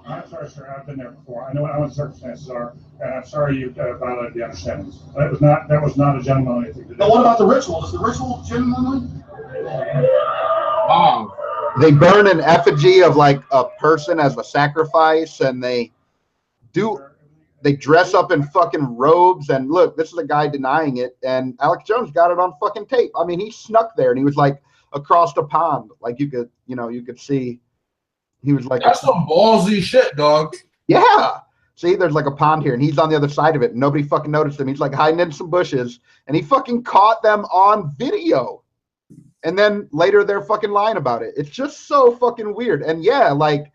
I'm sorry, sir. I've been there before. I know what the circumstances are, and I'm sorry you violated the understandings. That was not a gentlemanly thing to do. but what about the ritual? Is the ritual gentlemanly? Wow. They burn an effigy of like a person as a sacrifice, and they dress up in fucking robes. And look, this is a guy denying it, and Alex Jones got it on fucking tape. I mean, he snuck there, and he was like across the pond, like you could see. He was like, that's some ballsy shit, dog. Yeah. See, there's like a pond here, and he's on the other side of it, and nobody fucking noticed him. He's like hiding in some bushes, and he fucking caught them on video. And then later they're fucking lying about it. It's just so fucking weird. And yeah, like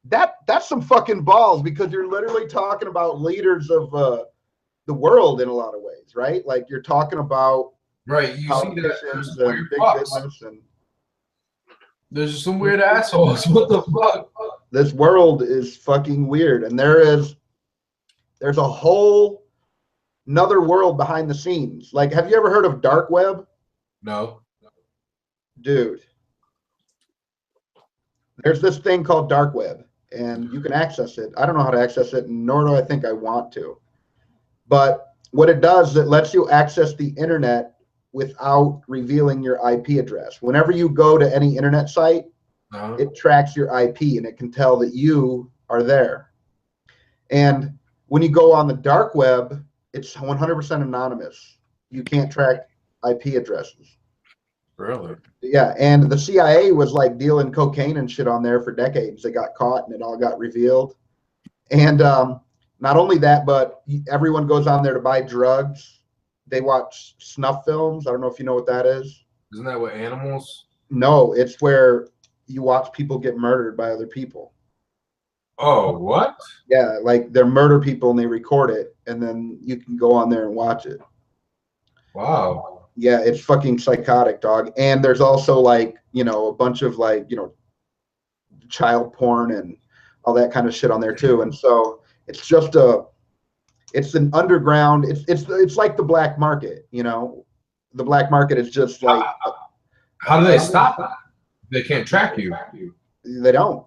that's some fucking balls, because you're literally talking about leaders of the world in a lot of ways, right? Like you're talking about right. You see that and big business, and there's just some weird assholes. What the fuck? This world is fucking weird, and there's a whole another world behind the scenes. Like, have you ever heard of dark web? No. Dude, there's this thing called dark web, and you can access it. I don't know how to access it, nor do I think I want to. But what it does is it lets you access the internet without revealing your IP address. Whenever you go to any internet site, it tracks your IP, and it can tell that you are there. And when you go on the dark web, it's 100% anonymous. You can't track IP addresses. Really? Yeah, and the CIA was like dealing cocaine and shit on there for decades. They got caught, and it all got revealed. And not only that, but everyone goes on there to buy drugs. They watch snuff films. I don't know if you know what that is. Isn't that what animals? No, it's where you watch people get murdered by other people. Oh, what? Yeah, like they're murder people, and they record it, and then you can go on there and watch it. Wow. Yeah, it's fucking psychotic, dog. And there's also like, a bunch of like, child porn and all that kind of shit on there too. And so it's just it's an underground, it's like the black market, The black market is just like. How do they stop that? They can't track you. They don't.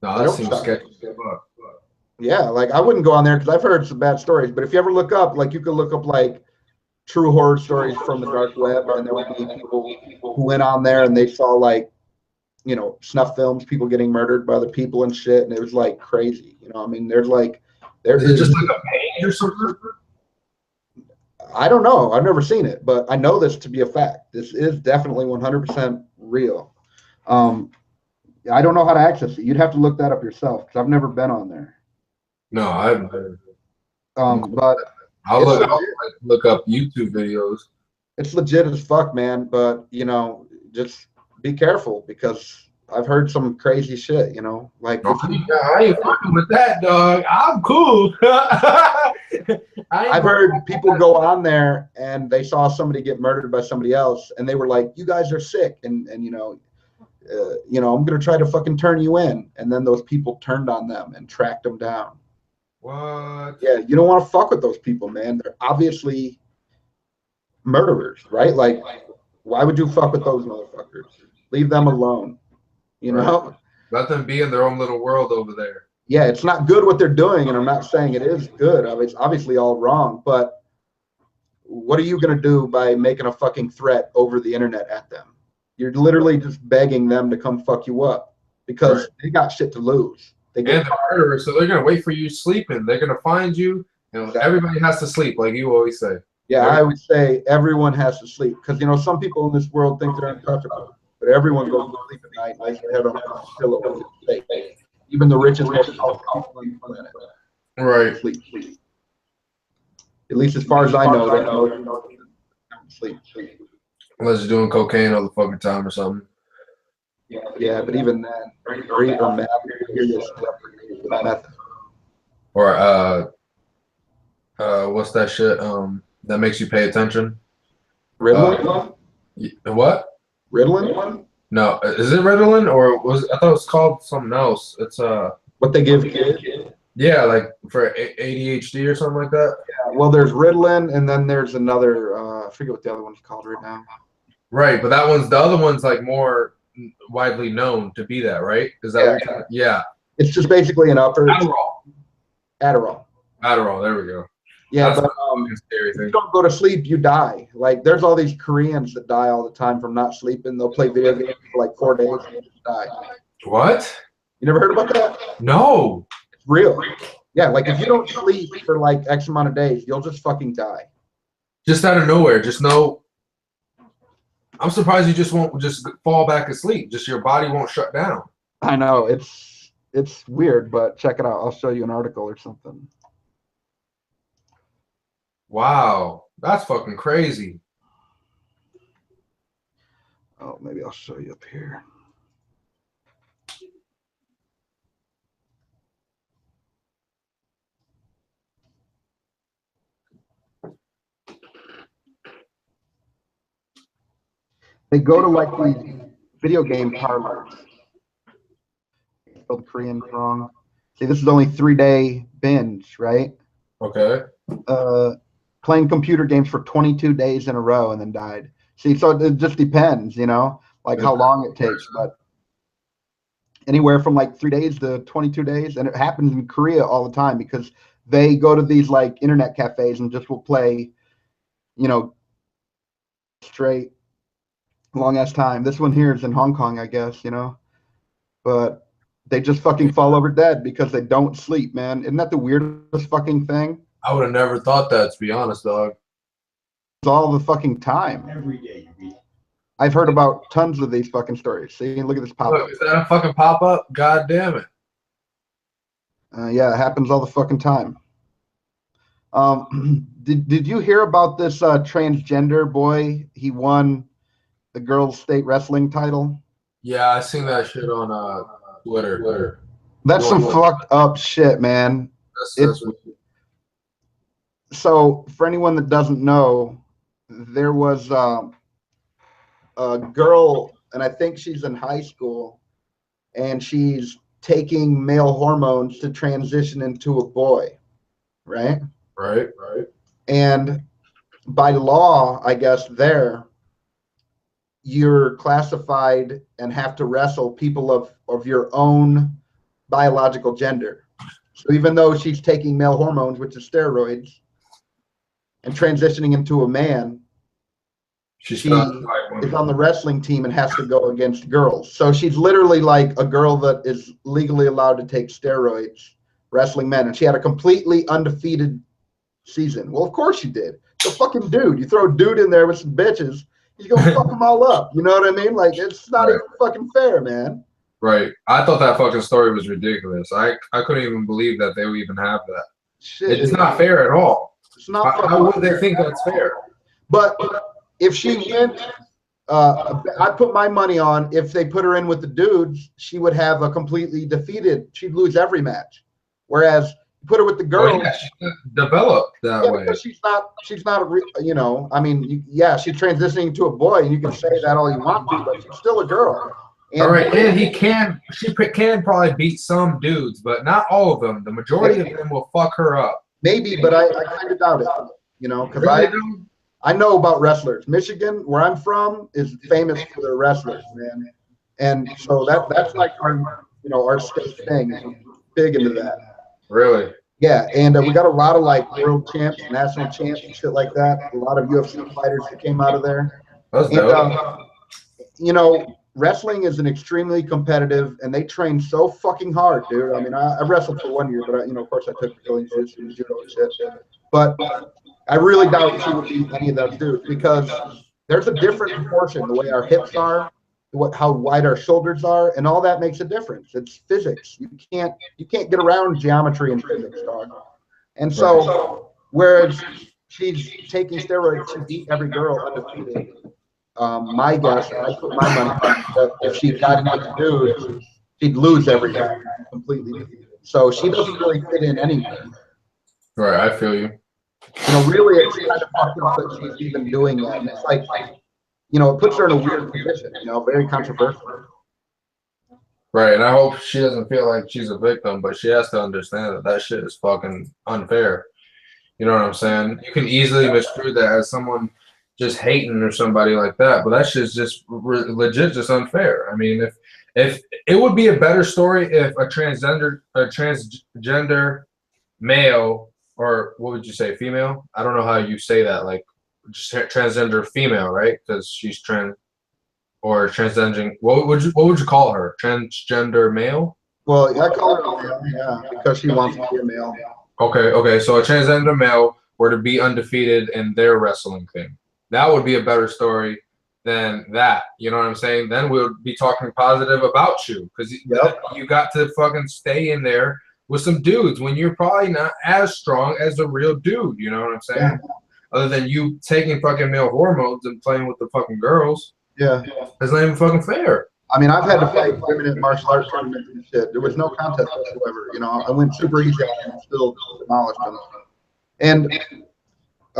No, that seems sketchy. Yeah, like I wouldn't go on there because I've heard some bad stories. But if you ever look up, like you could look up like true horror stories from the dark web, and there would be people who went on there and they saw like, you know, snuff films, people getting murdered by other people and shit, and it was like crazy. You know, I mean, there's like, Is it just like a page or something? I don't know. I've never seen it, but I know this to be a fact. This is definitely 100% real. I don't know how to access it. You'd have to look that up yourself because I've never been on there. No, I've. But I'll look up YouTube videos. it's legit as fuck, man. But you know, just be careful because I've heard some crazy shit. You know, like I ain't fucking with that, dog. I'm cool. I've heard people go on there and they saw somebody get murdered by somebody else, and they were like, "You guys are sick," and you know, I'm gonna try to fucking turn you in, and then those people turned on them and tracked them down. What? Yeah, you don't want to fuck with those people, man. They're obviously murderers, right? Like, why would you fuck with those motherfuckers? Leave them alone. You know? Let them be in their own little world over there. Yeah, it's not good what they're doing, and I'm not saying it is good. I mean, it's obviously all wrong, but what are you gonna do by making a fucking threat over the internet at them? You're literally just begging them to come fuck you up because they got shit to lose. And they're murderers, so they're gonna wait for you sleeping. They're gonna find you, and everybody has to sleep, like you always say. Yeah, I would say everyone has to sleep because you know some people in this world think they're untouchable, but everyone goes to sleep at night, lays their head on a pillow, even the richest, most powerful people on the planet. Right. Sleep. At least as far as I know, they don't sleep. Unless you're doing cocaine all the fucking time or something. Yeah, but even then, or meth. Or what's that shit? That makes you pay attention. Ritalin? What? Ritalin? No, is it Ritalin or was I thought it was called something else? It's what they give kids. Yeah, like for ADHD or something like that. Yeah, well, there's Ritalin, and then there's another. I forget what the other one's called right now. Right, but the other one's like more widely known to be that, right? Is that what you're talking? Yeah. It's just basically an upper. Adderall. There we go. Yeah, that's but if you don't go to sleep, you die. Like there's all these Koreans that die all the time from not sleeping. They'll play video games for like 4 days and just die. What? You never heard about that? No. It's real. Yeah, like if you don't sleep for like X amount of days, you'll just fucking die. Just out of nowhere, just no. I'm surprised you just won't just fall back asleep. Just your body won't shut down. I know it's weird, but check it out. I'll show you an article or something. Wow, that's fucking crazy. Oh, maybe I'll show you up here. They go to like these video game parlors. Spelled Korean wrong. See, this is only 3-day binge, right? Okay. Playing computer games for 22 days in a row and then died. See, so it just depends, you know, like how long it takes, but anywhere from like 3 days to 22 days. And it happens in Korea all the time because they go to these like internet cafes and just will play, you know, straight long ass time. This one here is in Hong Kong, I guess, you know, but they just fucking fall over dead because they don't sleep, man. Isn't that the weirdest fucking thing? I would have never thought that, to be honest, dog. It's all the fucking time. Every day you read. I've heard about tons of these fucking stories. See, look at this pop-up. Look, is that a fucking pop-up? God damn it. Yeah, it happens all the fucking time. Did you hear about this transgender boy? He won the girls' state wrestling title. Yeah, I seen that shit on Twitter. That's some fucked up shit, man. That's So for anyone that doesn't know, there was a girl, and I think she's in high school, and she's taking male hormones to transition into a boy, right? Right. And by law, I guess you're classified and have to wrestle people of your own biological gender. So even though she's taking male hormones, which is steroids, and transitioning into a man, she is on the wrestling team and has to go against girls. So she's literally like a girl that is legally allowed to take steroids, wrestling men. And she had a completely undefeated season. Well, of course she did. The fucking dude. You throw a dude in there with some bitches, he's going to fuck them all up. You know what I mean? Like, it's not even fucking fair, man. Right. I thought that fucking story was ridiculous. I couldn't even believe that they would even have that. Shit. It's not fair at all. It's not How would they think that's fair? But if she went, I put my money on if they put her in with the dudes, she would have a completely defeated. She'd lose every match. Whereas you put her with the girls, she developed that way. Because she's not a you know. I mean, she's transitioning to a boy, and you can say that all you want to, but she's still a girl. And, all right, and she can probably beat some dudes, but not all of them. The majority of them will fuck her up. Maybe, but I kind of doubt it. You know, because I know about wrestlers. Michigan, where I'm from, is famous for their wrestlers, man. And so that's like our state thing. Big into that. Really? Yeah, and we got a lot of like world champs, national champs, and shit like that. A lot of UFC fighters that came out of there. That's dope. You know, wrestling is an extremely competitive, and they train so fucking hard, dude. I mean, I wrestled for 1 year, but of course, I took brazilian jiu-jitsu and judo and shit. But I really doubt she would beat any of those dudes because there's a different proportion. The way our hips are, how wide our shoulders are, and all that makes a difference. It's physics. You can't get around geometry and physics, dog. And so, whereas she's taking steroids to beat every girl undefeated. My guess, and I put my money on that if she got into dudes, she'd lose every time completely defeated. So she doesn't really fit in anywhere. Right, I feel you. You know, really, it's kind of fucked up that she's even doing that. And it's like, it puts her in a weird position, very controversial. Right, and I hope she doesn't feel like she's a victim, but she has to understand that shit is fucking unfair. You know what I'm saying? You can easily misconstrue that as someone just hating or somebody like that, but that shit's just legit just unfair. I mean, if it would be a better story if a transgender male, or what would you say, female? I don't know how you say that, like just transgender female, right? Because she's trans or transgendering. What would you call her? Transgender male? Well, I call her a male, yeah, because she wants to be a male. Okay. So a transgender male were to be undefeated in their wrestling thing. That would be a better story than that. You know what I'm saying? Then we would be talking positive about you because you got to fucking stay in there with some dudes when you're probably not as strong as a real dude. You know what I'm saying? Yeah. Other than you taking fucking male hormones and playing with the fucking girls. Yeah. It's not even fucking fair. I mean, I've had to fight women at martial arts tournaments and shit. There was no contest whatsoever. I went super easy and still demolished them. And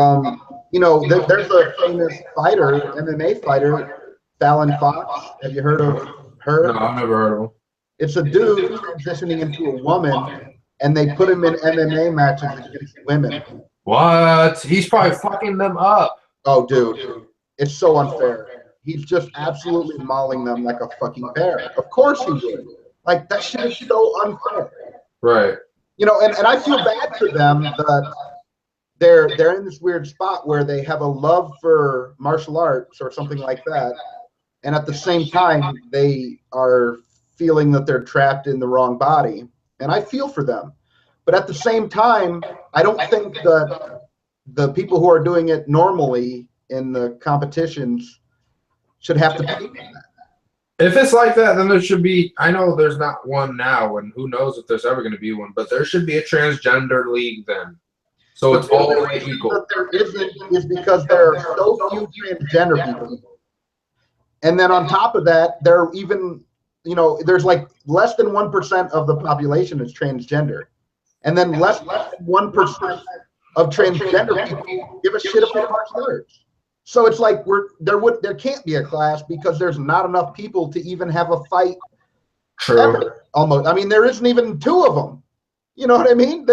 there's a famous fighter, MMA fighter, Fallon Fox. Have you heard of her? No, I've never heard of him. It's a dude transitioning into a woman, and they put him in MMA matches against women. What? He's probably fucking them up. Oh, dude. It's so unfair. He's just absolutely mauling them like a fucking bear. Of course he would. Like, that shit is so unfair. Right. And I feel bad for them that they're in this weird spot where they have a love for martial arts or something like that, and at the same time they are feeling that they're trapped in the wrong body. And I feel for them, but at the same time, I don't think that the people who are doing it normally in the competitions should have to pay for that. If it's like that, then there should be. I know there's not one now, and who knows if there's ever going to be one, but there should be a transgender league then. So it's all the way equal. That there isn't is because there are so few transgender people. And then on top of that, there are even, there's like less than 1% of the population is transgender. And then less than 1% of transgender people give a shit about martial arts. So it's like there can't be a class because there's not enough people to even have a fight. True. Ever, almost. I mean, there isn't even two of them. You know what I mean?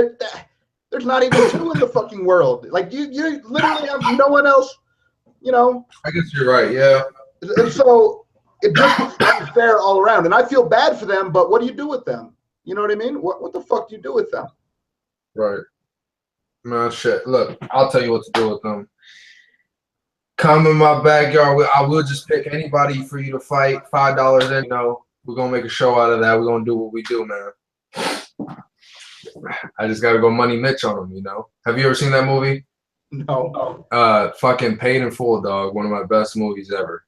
There's not even two in the fucking world. Like you literally have no one else, I guess you're right, yeah. And so it just is unfair all around. And I feel bad for them, but what do you do with them? You know what I mean? What the fuck do you do with them? Right. Man, shit. Look, I'll tell you what to do with them. Come in my backyard. I will just pick anybody for you to fight. $5 in. You know, we're gonna make a show out of that. We're gonna do what we do, man. I just gotta go Money Mitch on them. You know. Have you ever seen that movie? No. Fucking Paid in Full, dog. One of my best movies ever.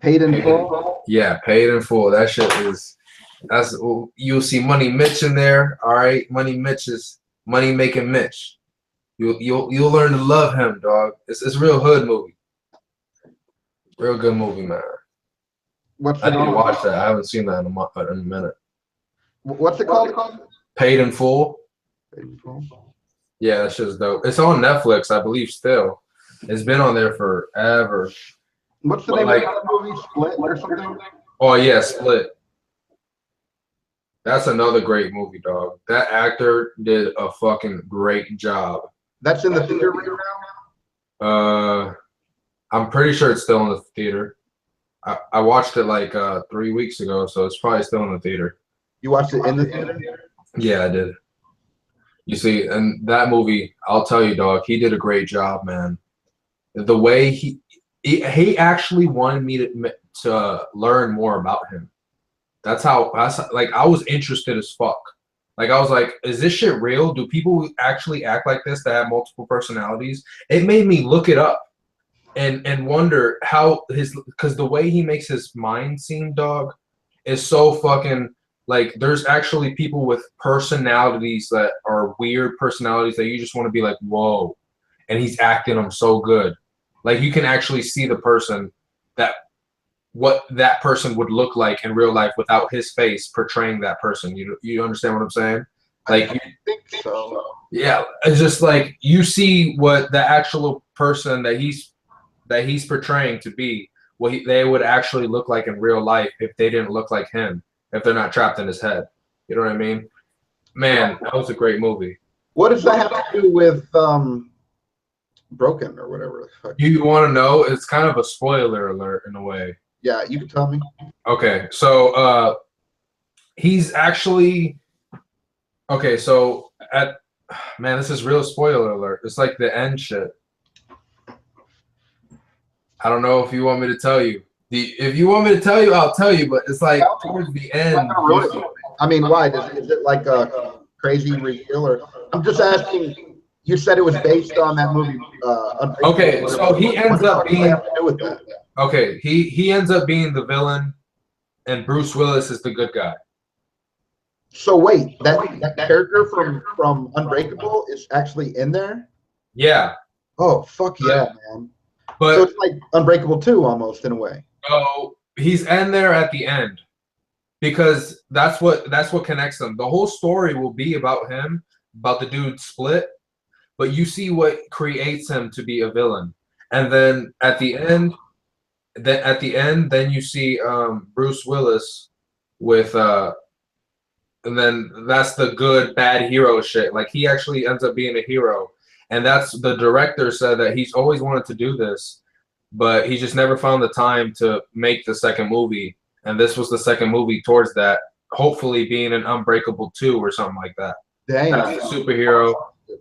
Paid in Full? Yeah, Paid in Full. That shit is. You'll see Money Mitch in there. All right, Money Mitch is money making Mitch. You'll learn to love him, dog. It's a real hood movie. Real good movie, man. I need to watch that. I haven't seen that in a minute. What's it called? Paid in Full. Paid in Full. Yeah, that shit's dope. It's on Netflix, I believe. Still, it's been on there forever. What's the name of that movie? Split or something? Oh yeah, Split. That's another great movie, dog. That actor did a fucking great job. That's in the theater right now? I'm pretty sure it's still in the theater. I watched it like 3 weeks ago, so it's probably still in the theater. You watched it in the theater? Yeah, I did. You see, and that movie, I'll tell you, dog, he did a great job, man. The way he actually wanted me to learn more about him. That's like I was interested as fuck. Like I was like, is this shit real? Do people actually act like this that have multiple personalities? It made me look it up and wonder how because the way he makes his mind seem, dog, is so fucking like there's actually people with personalities that are weird personalities that you just want to be like, whoa. And he's acting them so good. Like you can actually see the person what that person would look like in real life without his face portraying that person. You understand what I'm saying? Like, I think so. Yeah, it's just like you see what the actual person that he's portraying to be, what they would actually look like in real life if they didn't look like him, if they're not trapped in his head. You know what I mean? Man, that was a great movie. What does that have to do with Broken or whatever the fuck? You want to know? It's kind of a spoiler alert in a way. Yeah, you can tell me. Okay, so he's actually okay. So man, this is real spoiler alert. It's like the end shit. I don't know if you want me to tell you. If you want me to tell you, I'll tell you. But it's like towards the end. I mean, why? Is it like a crazy reveal, or I'm just asking? You said it was based on that movie. Okay, so he ends up being. What does that have to do with that? Okay, he ends up being the villain, and Bruce Willis is the good guy. So wait, that character from Unbreakable is actually in there? Yeah. Oh fuck yeah, man! But so it's like Unbreakable 2 almost in a way. Oh, he's in there at the end because that's what connects them. The whole story will be about him, about the dude Split, but you see what creates him to be a villain, and then at the end. Then you see Bruce Willis with and then that's the good bad hero shit. Like he actually ends up being a hero, and that's the director said that he's always wanted to do this, but he just never found the time to make the second movie, and this was the second movie towards that. Hopefully, being an Unbreakable 2 or something like that. Damn, that's the superhero.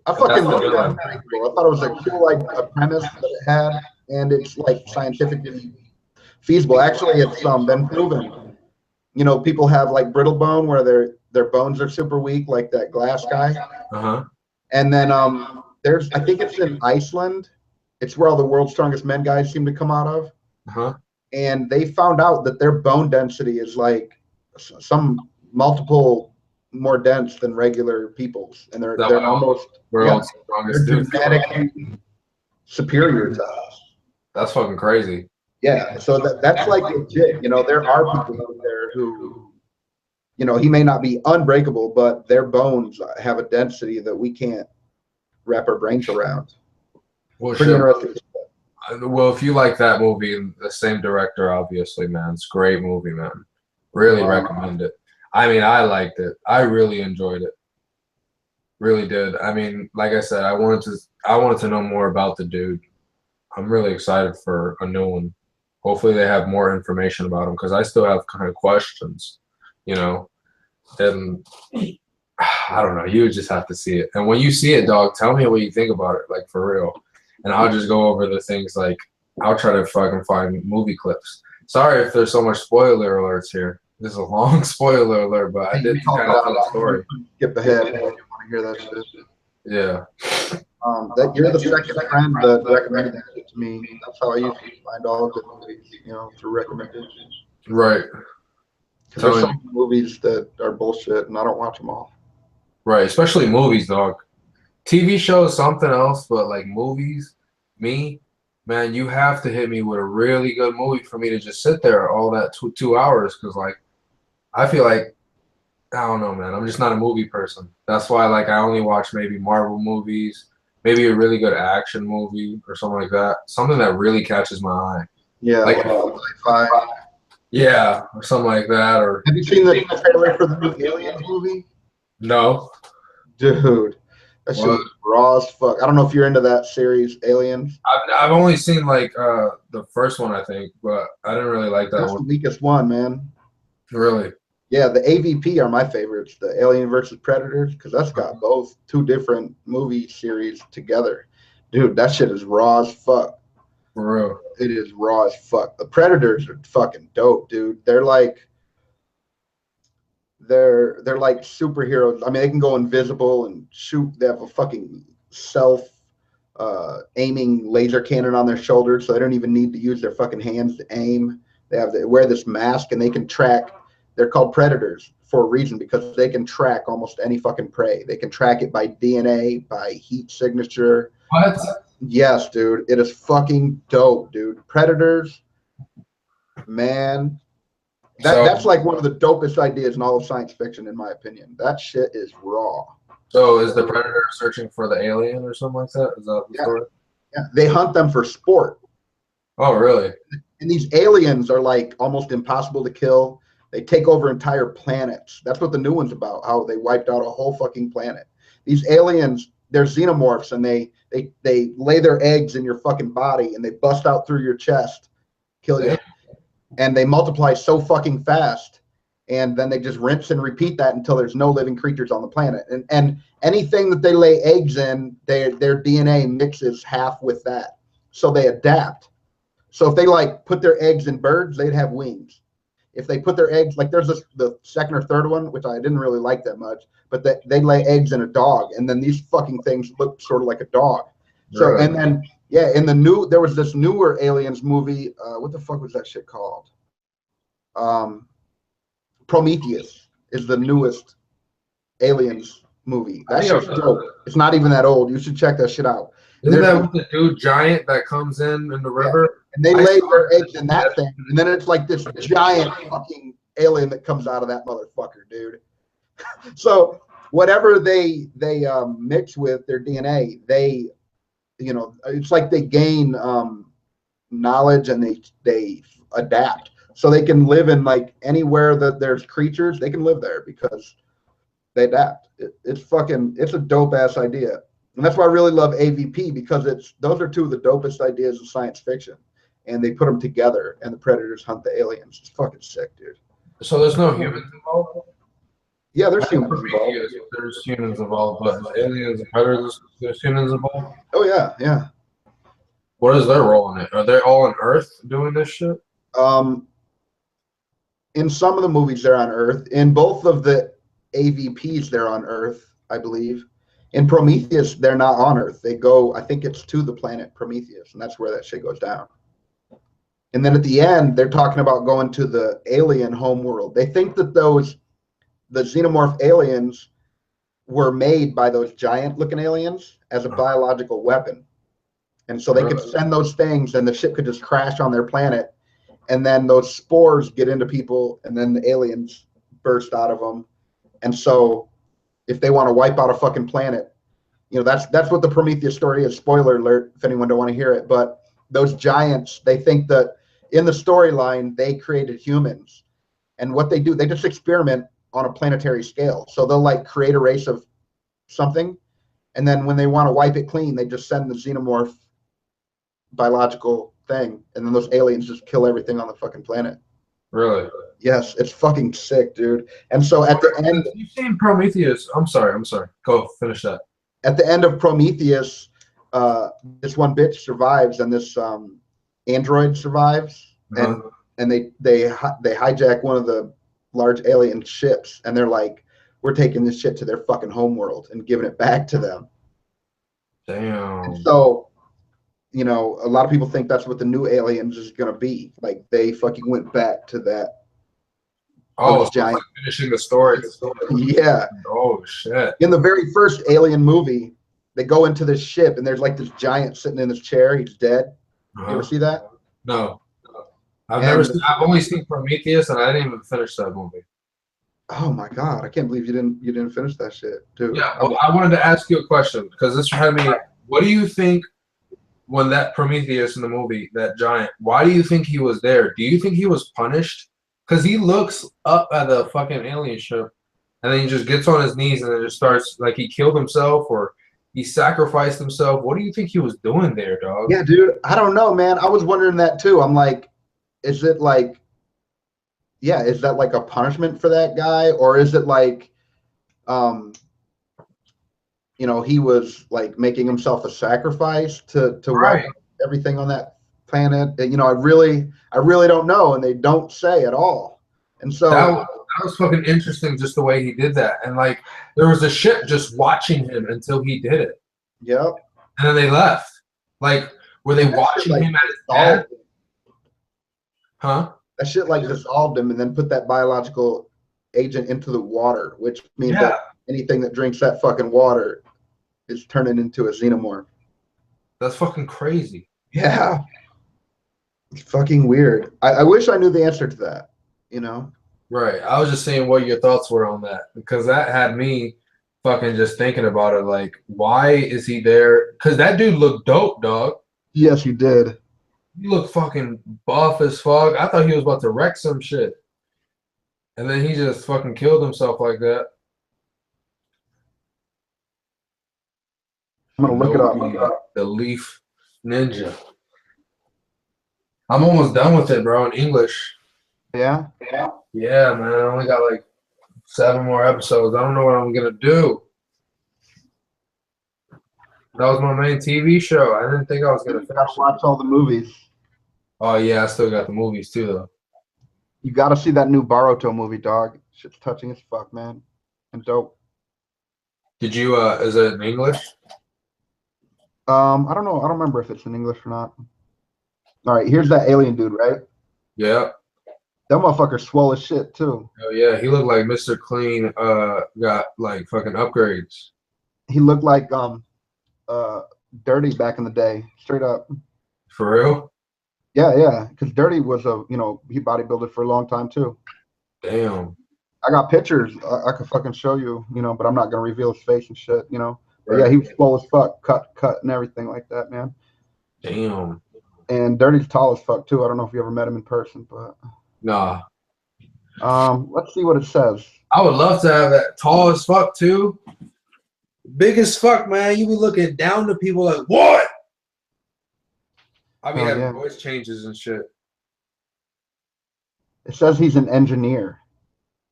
I fucking loved that. I thought it was a cool like a premise that it had, and it's like scientifically feasible. Actually, it's been proven. You know, people have like brittle bone where their bones are super weak, like that Glass guy. And then there's, I think it's in Iceland. It's where all the world's strongest men guys seem to come out of. And they found out that their bone density is like some multiple more dense than regular people's, and they're almost strongest, they're genetically superior to us. That's fucking crazy. Yeah, so that's like legit. You know, there are people out there who, you know, he may not be unbreakable, but their bones have a density that we can't wrap our brains around. Well, pretty interesting. Well, if you like that movie, the same director, obviously, man, it's a great movie, man. Really recommend it. I mean, I liked it. I really enjoyed it. Really did. I mean, like I said, I wanted to know more about the dude. I'm really excited for a new one. Hopefully they have more information about him because I still have kind of questions, you know. And I don't know. You would just have to see it. And when you see it, dog, tell me what you think about it, like for real. And I'll just go over the things like I'll try to fucking find movie clips. Sorry if there's so much spoiler alerts here. This is a long spoiler alert, but I did kind of tell the story. Skip ahead if you want to hear that shit. Yeah. That you're the second friend that recommended it to me. That's how I usually find all of the movies, through recommendations. Right. Because there's some movies that are bullshit, and I don't watch them all. Right, especially movies, dog. TV shows, something else, but like movies, man, you have to hit me with a really good movie for me to just sit there all that 2 hours. Because like, I feel like, I don't know, man. I'm just not a movie person. That's why like I only watch maybe Marvel movies, maybe a really good action movie or something like that. Something that really catches my eye. Yeah, like sci-fi. Yeah, or something like that. Or have you seen the trailer for the new Aliens movie? No. Dude, that shit was raw as fuck. I don't know if you're into that series, Aliens. I've only seen like the first one, I think, but I didn't really like that one. That's the weakest one, man. Really? Yeah, the AVP are my favorites, the Alien versus Predators, because that's got both two different movie series together. Dude, that shit is raw as fuck. For real. It is raw as fuck. The Predators are fucking dope, dude. They're like superheroes. I mean, they can go invisible and shoot. They have a fucking aiming laser cannon on their shoulders, so they don't even need to use their fucking hands to aim. They wear this mask and they can track. They're called predators for a reason, because they can track almost any fucking prey. They can track it by DNA, by heat signature. What? Yes, dude. It is fucking dope, dude. Predators, man. That's like one of the dopest ideas in all of science fiction, in my opinion. That shit is raw. So is the predator searching for the alien or something like that? Is that the story? Yeah, they hunt them for sport. Oh, really? And these aliens are like almost impossible to kill. They take over entire planets. That's what the new one's about, how they wiped out a whole fucking planet. These aliens, they're xenomorphs, and they lay their eggs in your fucking body, and they bust out through your chest, kill you. And they multiply so fucking fast, and then they just rinse and repeat that until there's no living creatures on the planet. And anything that they lay eggs in, their DNA mixes half with that, so they adapt. So if they like put their eggs in birds, they'd have wings. If they put their eggs, like there's the second or third one, which I didn't really like that much, but they lay eggs in a dog, and then these fucking things look sort of like a dog. So Really? and then in there was this newer Aliens movie. What the fuck was that shit called? Prometheus is the newest Aliens movie. That shit's dope. It's not even that old. You should check that shit out. Isn't that with the dude giant that comes in the river? And they lay their eggs in that thing, and then it's like this giant fucking alien that comes out of that motherfucker, dude. So whatever they mix with their DNA, it's like they gain knowledge, and they adapt. So they can live in like anywhere that there's creatures, they can live there because they adapt. It's a dope ass idea. And that's why I really love AVP, because those are two of the dopest ideas of science fiction. And they put them together, and the predators hunt the aliens. It's fucking sick, dude. So there's no humans involved? Yeah, there's humans involved. There's humans involved, but aliens and predators, there's humans involved? Oh, yeah. What is their role in it? Are they all on Earth doing this shit? In some of the movies, they're on Earth. In both of the AVPs, they're on Earth, I believe. In Prometheus, they're not on Earth. They go, I think it's to the planet Prometheus, and that's where that shit goes down. And then at the end, they're talking about going to the alien homeworld. They think that the xenomorph aliens were made by those giant-looking aliens as a biological weapon. And so they could send those things, and the ship could just crash on their planet, and then those spores get into people, and then the aliens burst out of them. And so if they want to wipe out a fucking planet, that's what the Prometheus story is. Spoiler alert, if anyone don't want to hear it. But those giants, they think that in the storyline, they created humans. And what they do, they just experiment on a planetary scale. So they'll like create a race of something, and then when they want to wipe it clean, they just send the xenomorph biological thing, and then those aliens just kill everything on the fucking planet. Really? Yes, it's fucking sick, dude. And so at the end, You've seen Prometheus. I'm sorry. Go finish that. at the end of Prometheus, this one bitch survives, and this android survives, Uh-huh. and they hijack one of the large alien ships, and they're like, we're taking this shit to their fucking homeworld and giving it back to them. Damn. So, you know, a lot of people think that's what the new aliens is gonna be. Like they fucking went back to that. Oh, so giant. like finishing the story. Yeah. Oh shit. In the very first Alien movie, they go into this ship and there's like this giant sitting in this chair. He's dead. You ever see that? No. I've only seen Prometheus, and I didn't even finish that movie. Oh my god, I can't believe you didn't finish that shit, dude. Yeah, well, I wanted to ask you a question because this had me. What do you think when that Prometheus in the movie, that giant? Why do you think he was there? Do you think he was punished? Because he looks up at the fucking alien ship, and then he just gets on his knees and then just starts like he killed himself or he sacrificed himself. What do you think he was doing there, dog? Yeah, dude. I don't know, man. I was wondering that too. I'm like, is it like, yeah, is that like a punishment for that guy, or is it like, you know, he was like making himself a sacrifice to Right. everything on that planet? You know, I really don't know, and they don't say at all. And so That was fucking interesting, just the way he did that. And like, there was a ship just watching him until he did it, yep. and then they left. Like, were they watching like, him at his death? Huh? That shit like dissolved him and then put that biological agent into the water, which means that anything that drinks that fucking water is turning into a xenomorph. That's fucking crazy. Yeah. It's fucking weird. I wish I knew the answer to that, you know? Right. I was just saying what your thoughts were on that, because that had me fucking just thinking about it. Like, why is he there? Because that dude looked dope, dog. Yes, he did. He looked fucking buff as fuck. I thought he was about to wreck some shit. And then he just fucking killed himself like that. I'm gonna look it up. The Leaf Ninja. I'm almost done with it, bro, in English. Yeah? Yeah, man. I only got like 7 more episodes. I don't know what I'm gonna do. That was my main TV show. I didn't think I was gonna You gotta watch all the movies. Oh yeah, I still got the movies too, though. You gotta see that new Boruto movie, dog. Shit's touching as fuck, man. And dope. Did you? Is it in English? I don't know. I don't remember if it's in English or not. All right, here's that alien dude, right? Yeah. That motherfucker swole as shit too. Oh yeah, he looked like Mr. Clean. Got like fucking upgrades. He looked like Dirty back in the day, straight up. For real? Yeah, because Dirty was he bodybuilded for a long time too. Damn. I got pictures I could fucking show you, but I'm not gonna reveal his face and shit, But Right. yeah, he was swole as fuck, cut and everything like that, man. Damn. And Dirty's tall as fuck too. I don't know if you ever met him in person, but Nah. let's see what it says. I would love to have that tall as fuck too. Big as fuck, man. You be looking down to people like, what? I be having voice changes and shit. It says he's an engineer.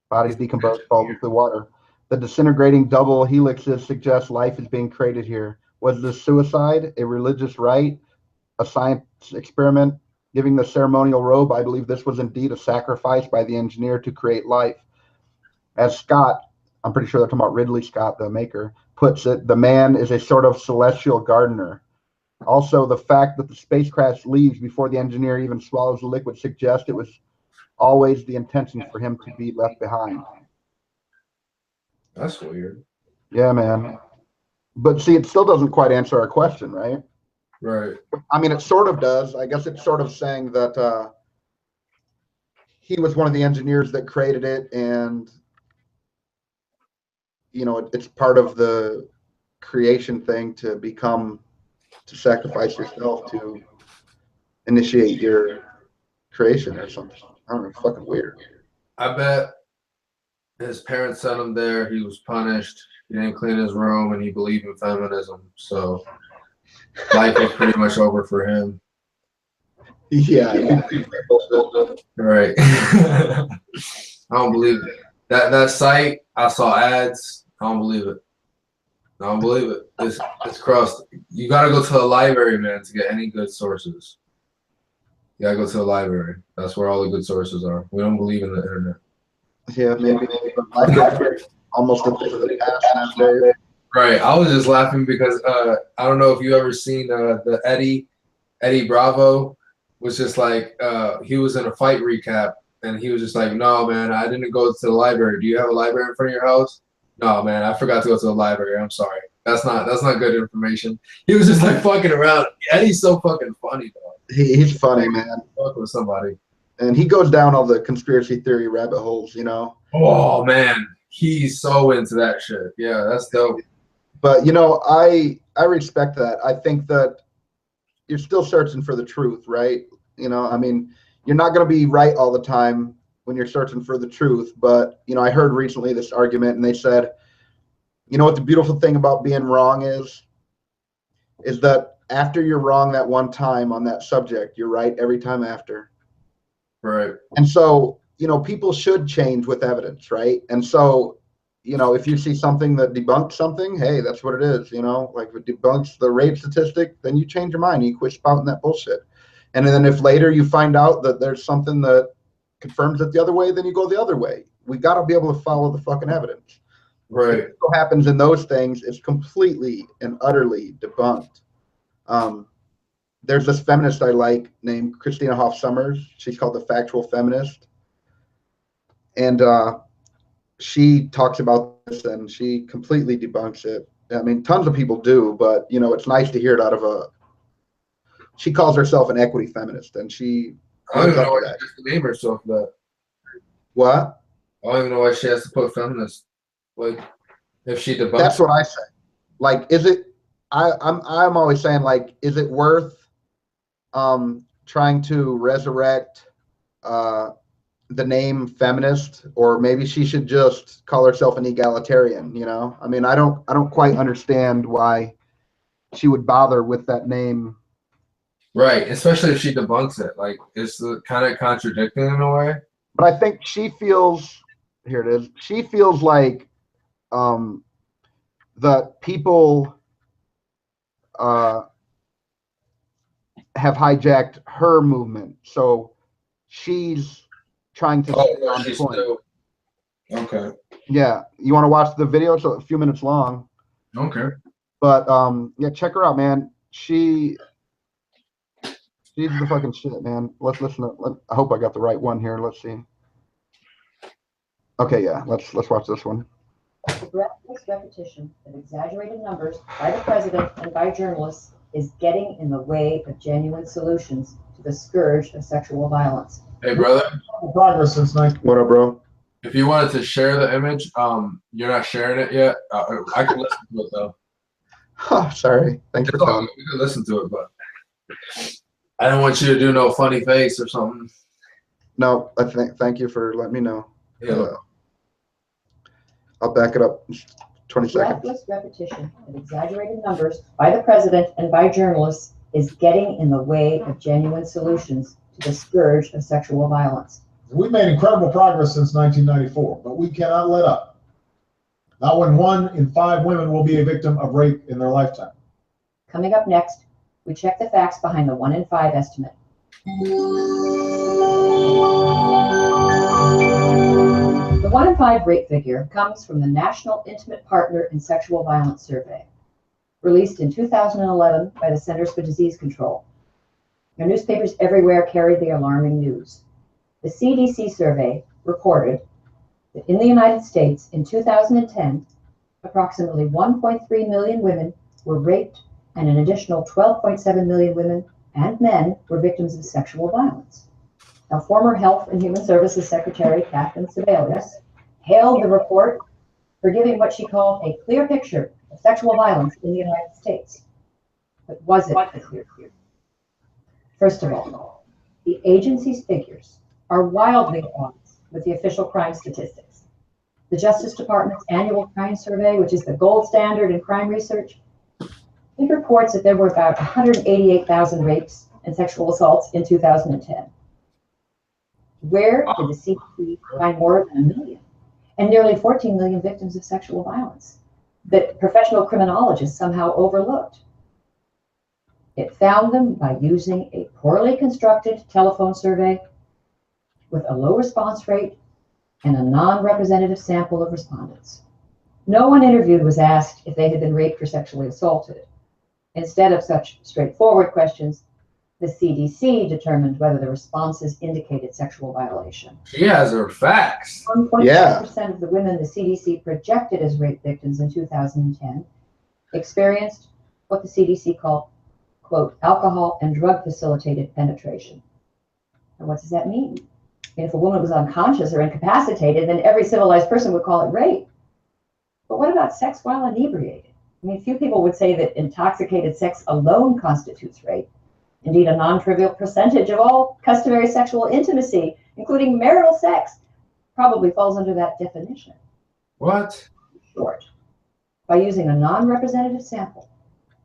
Bodies decompose, fall into the water. The disintegrating double helixes suggest life is being created here. Was this suicide, a religious rite, a science experiment? Giving the ceremonial robe, I believe this was indeed a sacrifice by the engineer to create life. As Scott, I'm pretty sure they're talking about Ridley Scott, the maker, puts it, the man is a sort of celestial gardener. Also, the fact that the spacecraft leaves before the engineer even swallows the liquid suggests it was always the intention for him to be left behind. That's weird. Yeah, man. But see, it still doesn't quite answer our question, right? Right. I mean, it sort of does. I guess it's sort of saying that he was one of the engineers that created it, and it's part of the creation thing to sacrifice yourself to initiate your creation or something. I don't know, fucking weird. I bet his parents sent him there. He was punished. He didn't clean his room, and he believed in feminism. So life is pretty much over for him. Yeah. Right. I don't believe it. That site, I saw ads. I don't believe it. I don't believe it. It's crossed. You gotta go to the library, man, to get any good sources. You gotta go to the library. That's where all the good sources are. We don't believe in the internet. Yeah, maybe. Almost a bit of the past nowadays. Right. I was just laughing because I don't know if you ever seen the Eddie Bravo was just like he was in a fight recap and he was just like, no man, I didn't go to the library. Do you have a library in front of your house? No man, I forgot to go to the library. I'm sorry. That's not good information. He was just like fucking around. Eddie's so fucking funny though. He's funny, man. Fuck with somebody. And he goes down all the conspiracy theory rabbit holes, you know. Oh man, he's so into that shit. Yeah, that's dope. But you know, I respect that. I think that you're still searching for the truth, right? You know, I mean, you're not going to be right all the time when you're searching for the truth. But you know, I heard recently this argument, and they said, you know what the beautiful thing about being wrong is that after you're wrong that one time on that subject, you're right every time after. Right. And so, you know, people should change with evidence, right? And so, you know, if you see something that debunks something, hey, that's what it is, you know? Like if it debunks the rape statistic, then you change your mind, you quit spouting that bullshit. And then if later you find out that there's something that confirms it the other way, then you go the other way. We got to be able to follow the fucking evidence. Right. What happens in those things is completely and utterly debunked. There's this feminist I like named Christina Hoff Sommers. She's called the Factual Feminist. And she talks about this and she completely debunks it. I mean, tons of people do, but you know, it's nice to hear it out of she calls herself an equity feminist, and she I don't even know why she has to name herself that. What? I don't even know why she has to put feminist. Like, if she debunks. That's what I say. Like, is it? I'm always saying, like, is it worth trying to resurrect the name feminist, or maybe she should just call herself an egalitarian? You know, I mean, I don't quite understand why she would bother with that name. Right, especially if she debunks it. Like, it's kind of contradicting in a way. But I think she feels, here it is, she feels like the people have hijacked her movement. So she's trying to stay on point. Still... Okay. Yeah. You want to watch the video? It's a few minutes long. Okay. But yeah, check her out, man. She's the fucking shit, man. Let's listen to. I hope I got the right one here. Let's see. Okay, yeah. Let's watch this one. The breathless repetition of exaggerated numbers by the president and by journalists is getting in the way of genuine solutions to the scourge of sexual violence. Hey, brother. Progress since 19. What up, bro? If you wanted to share the image, you're not sharing it yet. I can listen to it though. Oh, sorry. Thanks for telling me. We can listen to it, but I don't want you to do no funny face or something. No, thank you for letting me know. Yeah. I'll back it up. 20 seconds. Breathless repetition of exaggerated numbers by the president and by journalists is getting in the way of genuine solutions to the scourge of sexual violence. We've made incredible progress since 1994, but we cannot let up. Not when 1 in 5 women will be a victim of rape in their lifetime. Coming up next, we check the facts behind the 1 in 5 estimate. The 1 in 5 rape figure comes from the National Intimate Partner in Sexual Violence Survey, released in 2011 by the Centers for Disease Control. Now, newspapers everywhere carried the alarming news. The CDC survey reported that in the United States in 2010, approximately 1.3 million women were raped and an additional 12.7 million women and men were victims of sexual violence. Now, former Health and Human Services Secretary Catherine Sebelius hailed the report for giving what she called a clear picture of sexual violence in the United States. But was it a clear picture? First of all, the agency's figures are wildly at odds with the official crime statistics. The Justice Department's annual crime survey, which is the gold standard in crime research, it reports that there were about 188,000 rapes and sexual assaults in 2010. Where did the CDC find more than 1 million and nearly 14 million victims of sexual violence that professional criminologists somehow overlooked? It found them by using a poorly constructed telephone survey with a low response rate and a non-representative sample of respondents. No one interviewed was asked if they had been raped or sexually assaulted. Instead of such straightforward questions, the CDC determined whether the responses indicated sexual violation. She has her facts. 1.5% of the women the CDC projected as rape victims in 2010 experienced what the CDC called, quote, alcohol and drug facilitated penetration. And what does that mean? And if a woman was unconscious or incapacitated, then every civilized person would call it rape. But what about sex while inebriated? I mean, few people would say that intoxicated sex alone constitutes rape. Indeed, a non-trivial percentage of all customary sexual intimacy, including marital sex, probably falls under that definition. What? Short. By using a non-representative sample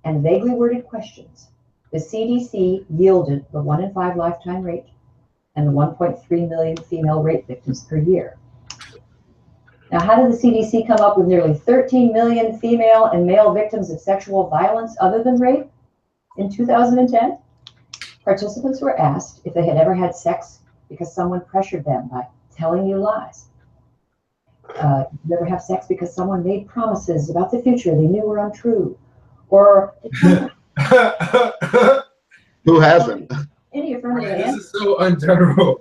and vaguely worded questions, the CDC yielded the 1 in 5 lifetime rate and the 1.3 million female rape victims per year. Now, how did the CDC come up with nearly 13 million female and male victims of sexual violence other than rape in 2010? Participants were asked if they had ever had sex because someone pressured them by telling you lies. Did you ever have sex because someone made promises about the future they knew were untrue? Or Who hasn't? any affirmative This answer? is so ungeneral.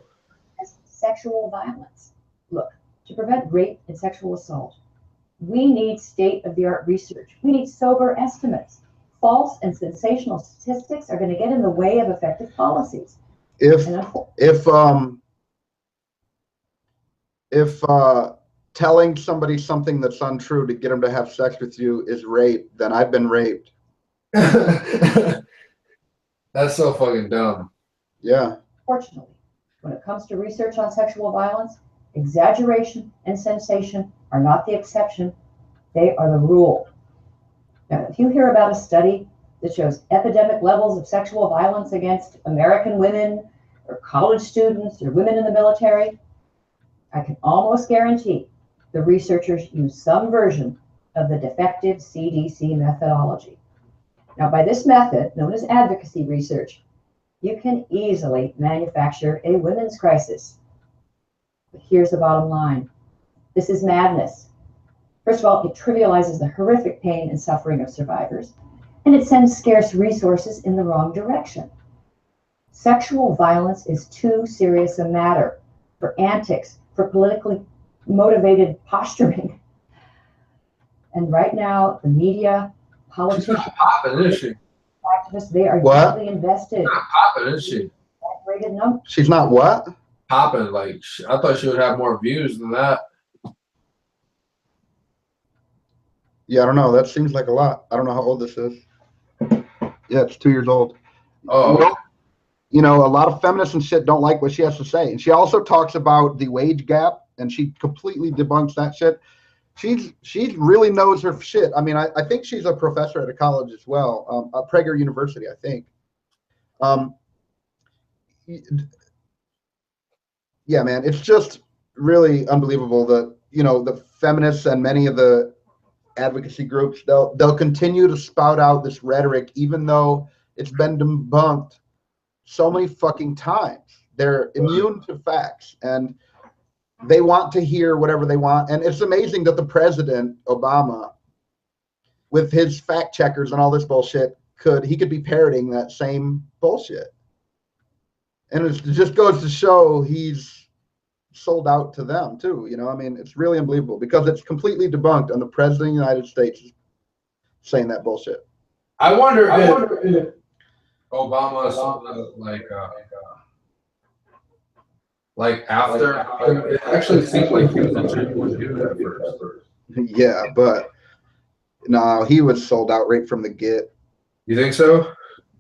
Sexual violence. Look, to prevent rape and sexual assault, we need state-of-the-art research. We need sober estimates. False and sensational statistics are going to get in the way of effective policies. If telling somebody something that's untrue to get them to have sex with you is rape, then I've been raped. That's so fucking dumb. Yeah. Fortunately, when it comes to research on sexual violence, exaggeration and sensation are not the exception, they are the rule. Now, if you hear about a study that shows epidemic levels of sexual violence against American women or college students or women in the military, I can almost guarantee the researchers use some version of the defective CDC methodology. Now, by this method, known as advocacy research, you can easily manufacture a women's crisis. But here's the bottom line. This is madness. First of all, it trivializes the horrific pain and suffering of survivors, and it sends scarce resources in the wrong direction. Sexual violence is too serious a matter for antics, for politically motivated posturing. And right now, the media, politicians, She's not popping, is she? activists, they are What? deeply invested. She's not popping, is she? Rated numbers. She's not what? Popping, like, I thought she would have more views than that. Yeah, I don't know. That seems like a lot. I don't know how old this is. Yeah, it's 2 years old. Oh. Well, you know, a lot of feminists and shit don't like what she has to say. And she also talks about the wage gap, and she completely debunks that shit. She really knows her shit. I mean, I think she's a professor at a college as well, at Prager University, I think. Yeah, man, it's just really unbelievable that, you know, the feminists and many of the advocacy groups, they'll continue to spout out this rhetoric, even though it's been debunked so many fucking times. They're immune to facts, and they want to hear whatever they want. And it's amazing that the president, Obama, with his fact checkers and all this bullshit, he could be parroting that same bullshit. And it just goes to show he's sold out to them too. You know, I mean, it's really unbelievable because it's completely debunked, and the president of the United States is saying that bullshit. I wonder if Obama like after, it actually seemed like he was a genuine dude at first. Yeah, but no, he was sold out right from the get. You think so?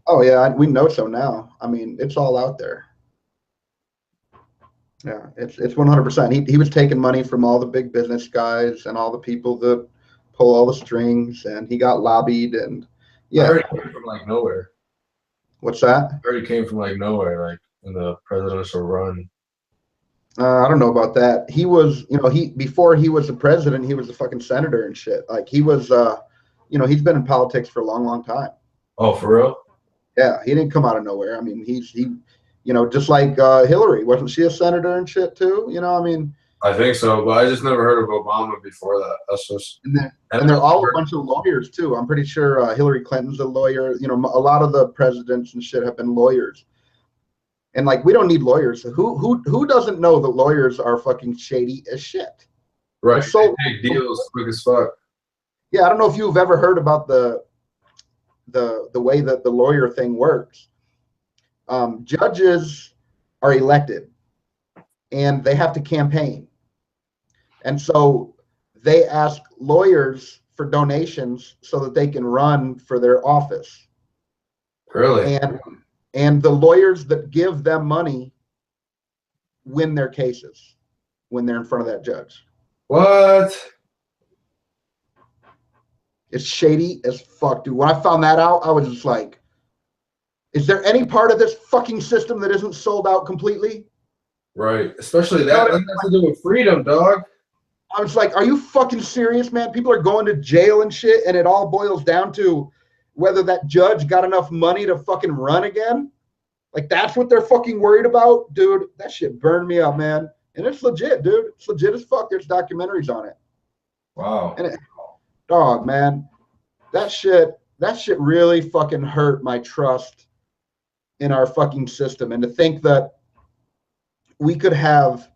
Oh yeah, we know so now. I mean, it's all out there. Yeah, it's 100%. He was taking money from all the big business guys and all the people that pull all the strings, and he got lobbied, and yeah. I heard he came from like nowhere. What's that? I heard he came from like nowhere, like in the presidential run. I don't know about that. He was, before he was the president, he was a fucking senator and shit. Like he was, he's been in politics for a long, long time. Oh, for real? Yeah, he didn't come out of nowhere. I mean, just like Hillary, wasn't she a senator and shit too? I think so, but I just never heard of Obama before that. That's just. And they're all a bunch of lawyers too. I'm pretty sure Hillary Clinton's a lawyer. A lot of the presidents and shit have been lawyers. And like, we don't need lawyers. Who doesn't know that lawyers are fucking shady as shit? Right. So they make deals quick as fuck. Yeah, I don't know if you've ever heard about the way that the lawyer thing works. Judges are elected, and they have to campaign, and so they ask lawyers for donations so that they can run for their office. Really? And the lawyers that give them money win their cases when they're in front of that judge. What? It's shady as fuck, dude. When I found that out, I was just like, is there any part of this fucking system that isn't sold out completely? Right. Especially that has to do with freedom, dog. I was like, are you fucking serious, man? People are going to jail and shit, and it all boils down to whether that judge got enough money to fucking run again. Like, that's what they're fucking worried about? Dude, that shit burned me up, man. And it's legit, dude. It's legit as fuck. There's documentaries on it. Wow. And dog, man, that shit really fucking hurt my trust in our fucking system. And to think that we could have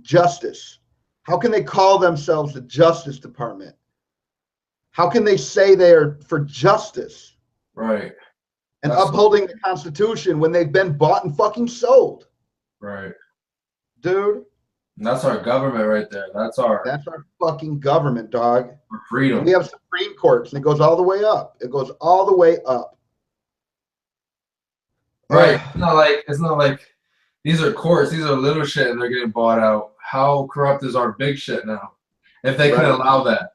justice. How can they call themselves the Justice Department? How can they say they are for justice? Right. And upholding the Constitution when they've been bought and fucking sold? Right. Dude. And that's our government right there. That's our fucking government, dog. For freedom. And we have Supreme Courts, and it goes all the way up. It goes all the way up. Right. It's not like these are courts. These are little shit, and they're getting bought out. How corrupt is our big shit now? If they can allow that.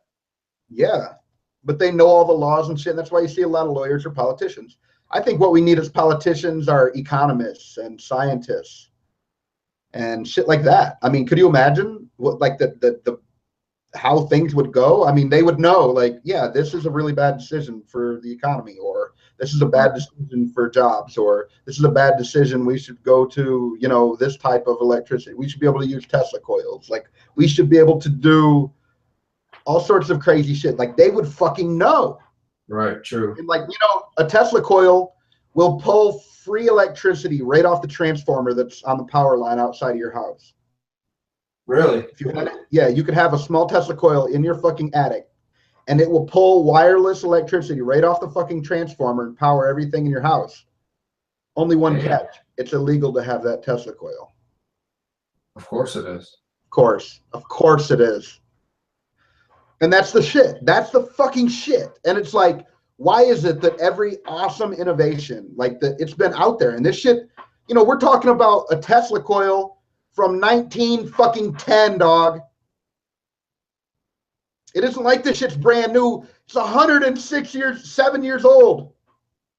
Yeah. But they know all the laws and shit. And that's why you see a lot of lawyers or politicians. I think what we need as politicians are economists and scientists and shit like that. I mean, could you imagine what, like, the how things would go? I mean, they would know, like, yeah, this is a really bad decision for the economy, or this is a bad decision for jobs, or this is a bad decision. We should go to, this type of electricity. We should be able to use Tesla coils. Like, we should be able to do all sorts of crazy shit. Like, they would fucking know. Right, true. And like, a Tesla coil will pull free electricity right off the transformer that's on the power line outside of your house. Really? If you had it, yeah, you could have a small Tesla coil in your fucking attic, and it will pull wireless electricity right off the fucking transformer and power everything in your house. Only one catch. It's illegal to have that Tesla coil. Of course it is. Of course it is. And that's the shit. That's the fucking shit. And it's like, why is it that every awesome innovation, like it's been out there, and this shit, we're talking about a Tesla coil from 1910, dog. It isn't like this shit's brand new. It's 7 years old.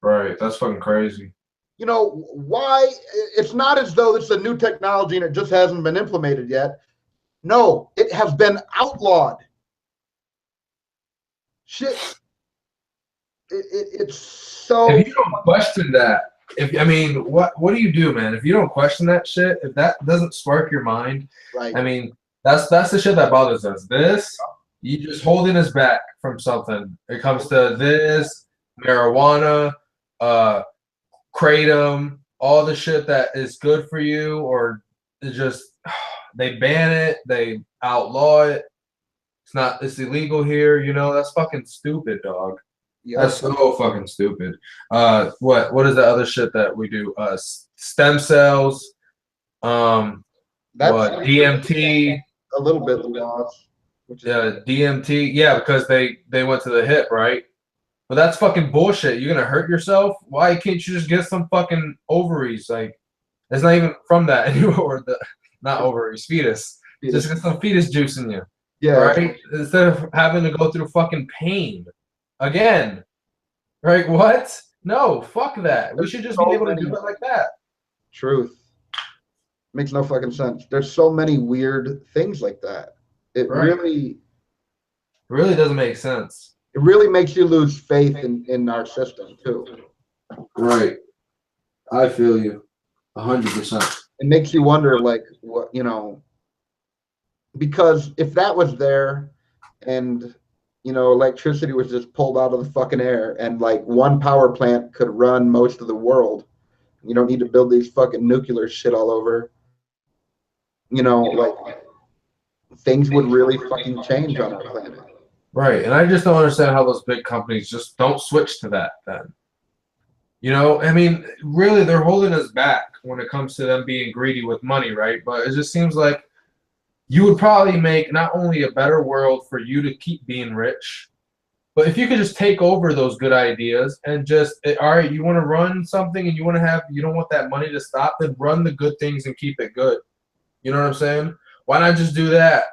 Right. That's fucking crazy. Why? It's not as though it's a new technology and it just hasn't been implemented yet. No, it has been outlawed. Shit. It's so. If you don't question that, what do you do, man? If you don't question that shit, if that doesn't spark your mind, right? I mean, that's the shit that bothers us. You just holding us back from something. It comes to this, marijuana, kratom, all the shit that is good for you, or it just they ban it, they outlaw it. It's illegal here, that's fucking stupid, dog. Yeah. That's so fucking stupid. What is the other shit that we do? Stem cells, that's DMT. A little bit of laws. DMT, yeah, because they went to the hip, right? But that's fucking bullshit. You're gonna hurt yourself. Why can't you just get some fucking ovaries? Like, it's not even from that anymore. Not ovaries, fetus. Just get some fetus juice in you. Yeah. Right? Instead of having to go through fucking pain again. Right? What? No, fuck that. We There's should just so be able to many- do it like that. Truth. Makes no fucking sense. There's so many weird things like that. It Right. really Really doesn't make sense. it really makes you lose faith in our system too. Right. I feel you. 100%. It makes you wonder, like, what, you know, because if that was there and, you know, electricity was just pulled out of the fucking air and like one power plant could run most of the world, you don't need to build these fucking nuclear shit all over, you know, like things would really fucking change on our planet. Right. And I just don't understand how those big companies just don't switch to that then. You know, I mean, really, they're holding us back when it comes to them being greedy with money, right? But it just seems like you would probably make not only a better world for you to keep being rich, but if you could just take over those good ideas and just, all right, you want to run something and you want to have, you don't want that money to stop, then run the good things and keep it good. You know what I'm saying? Why not just do that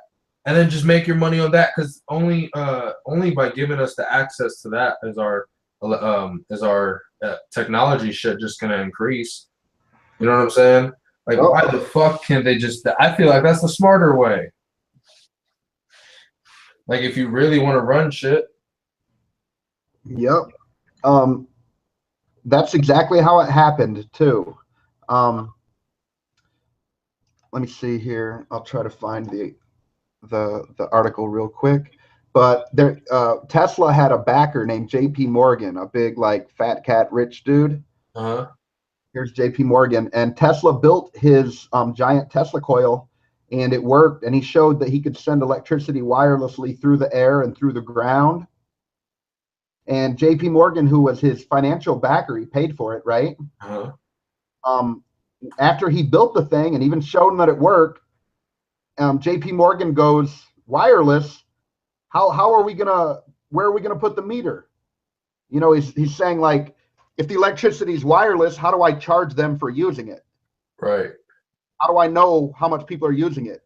and then just make your money on that? Because only by giving us the access to that is our technology shit just gonna increase. You know what I'm saying? Like, why the fuck can't they just? I feel like that's the smarter way. Like, if you really want to run shit. Yep. That's exactly how it happened too. Let me see here. I'll try to find the article real quick. But there, Tesla had a backer named J.P. Morgan, a big like fat cat rich dude. Uh-huh. Here's J.P. Morgan, and Tesla built his giant Tesla coil, and it worked. And he showed that he could send electricity wirelessly through the air and through the ground. And J.P. Morgan, who was his financial backer, he paid for it, right? Uh-huh. After he built the thing and even showed him that it worked, J.P. Morgan goes, wireless. How are we gonna? Where are we gonna put the meter? You know, he's saying like, if the electricity is wireless, how do I charge them for using it? Right. How do I know how much people are using it?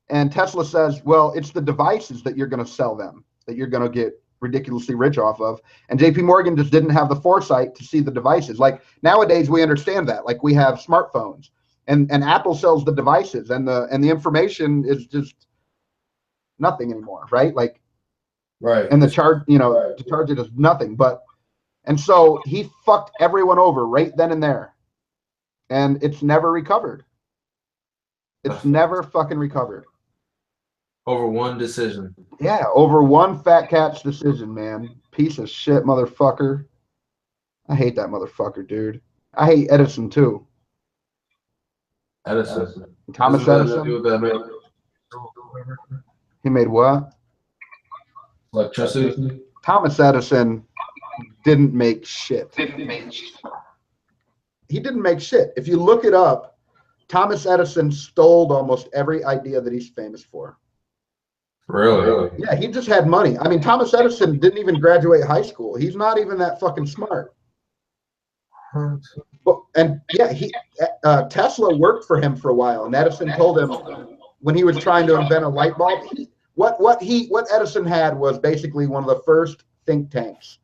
And Tesla says, well, it's the devices that you're going to sell them, that you're going to get ridiculously rich off of. And JP Morgan just didn't have the foresight to see the devices. Like nowadays we understand that, like we have smartphones and Apple sells the devices and the information is just nothing anymore. Right. Like, right. And the charge, you know, right. To charge it is nothing, but, and so he fucked everyone over right then and there. And it's never recovered. It's never fucking recovered. Over one decision. Yeah, over one fat cat's decision, man. Piece of shit, motherfucker. I hate that motherfucker, dude. I hate Edison too. Edison. Thomas Edison. He made what? Electricity. Thomas Edison didn't make shit. He didn't make shit. If you look it up, Thomas Edison stole almost every idea that he's famous for. Really? Yeah, he just had money. I mean, Thomas Edison didn't even graduate high school. He's not even that fucking smart. But, and yeah, Tesla worked for him for a while, and Edison told him when he was trying to invent a light bulb, what Edison had was basically one of the first think tanks.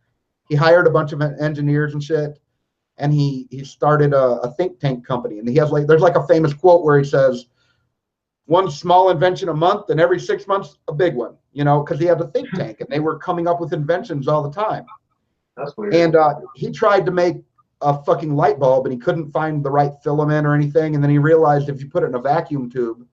He hired a bunch of engineers and shit, and he started a think tank company. And he has there's like a famous quote where he says, one small invention a month, and every 6 months a big one, you know, because he had a think tank and they were coming up with inventions all the time. That's weird. And he tried to make a fucking light bulb and he couldn't find the right filament or anything. And then he realized if you put it in a vacuum tube,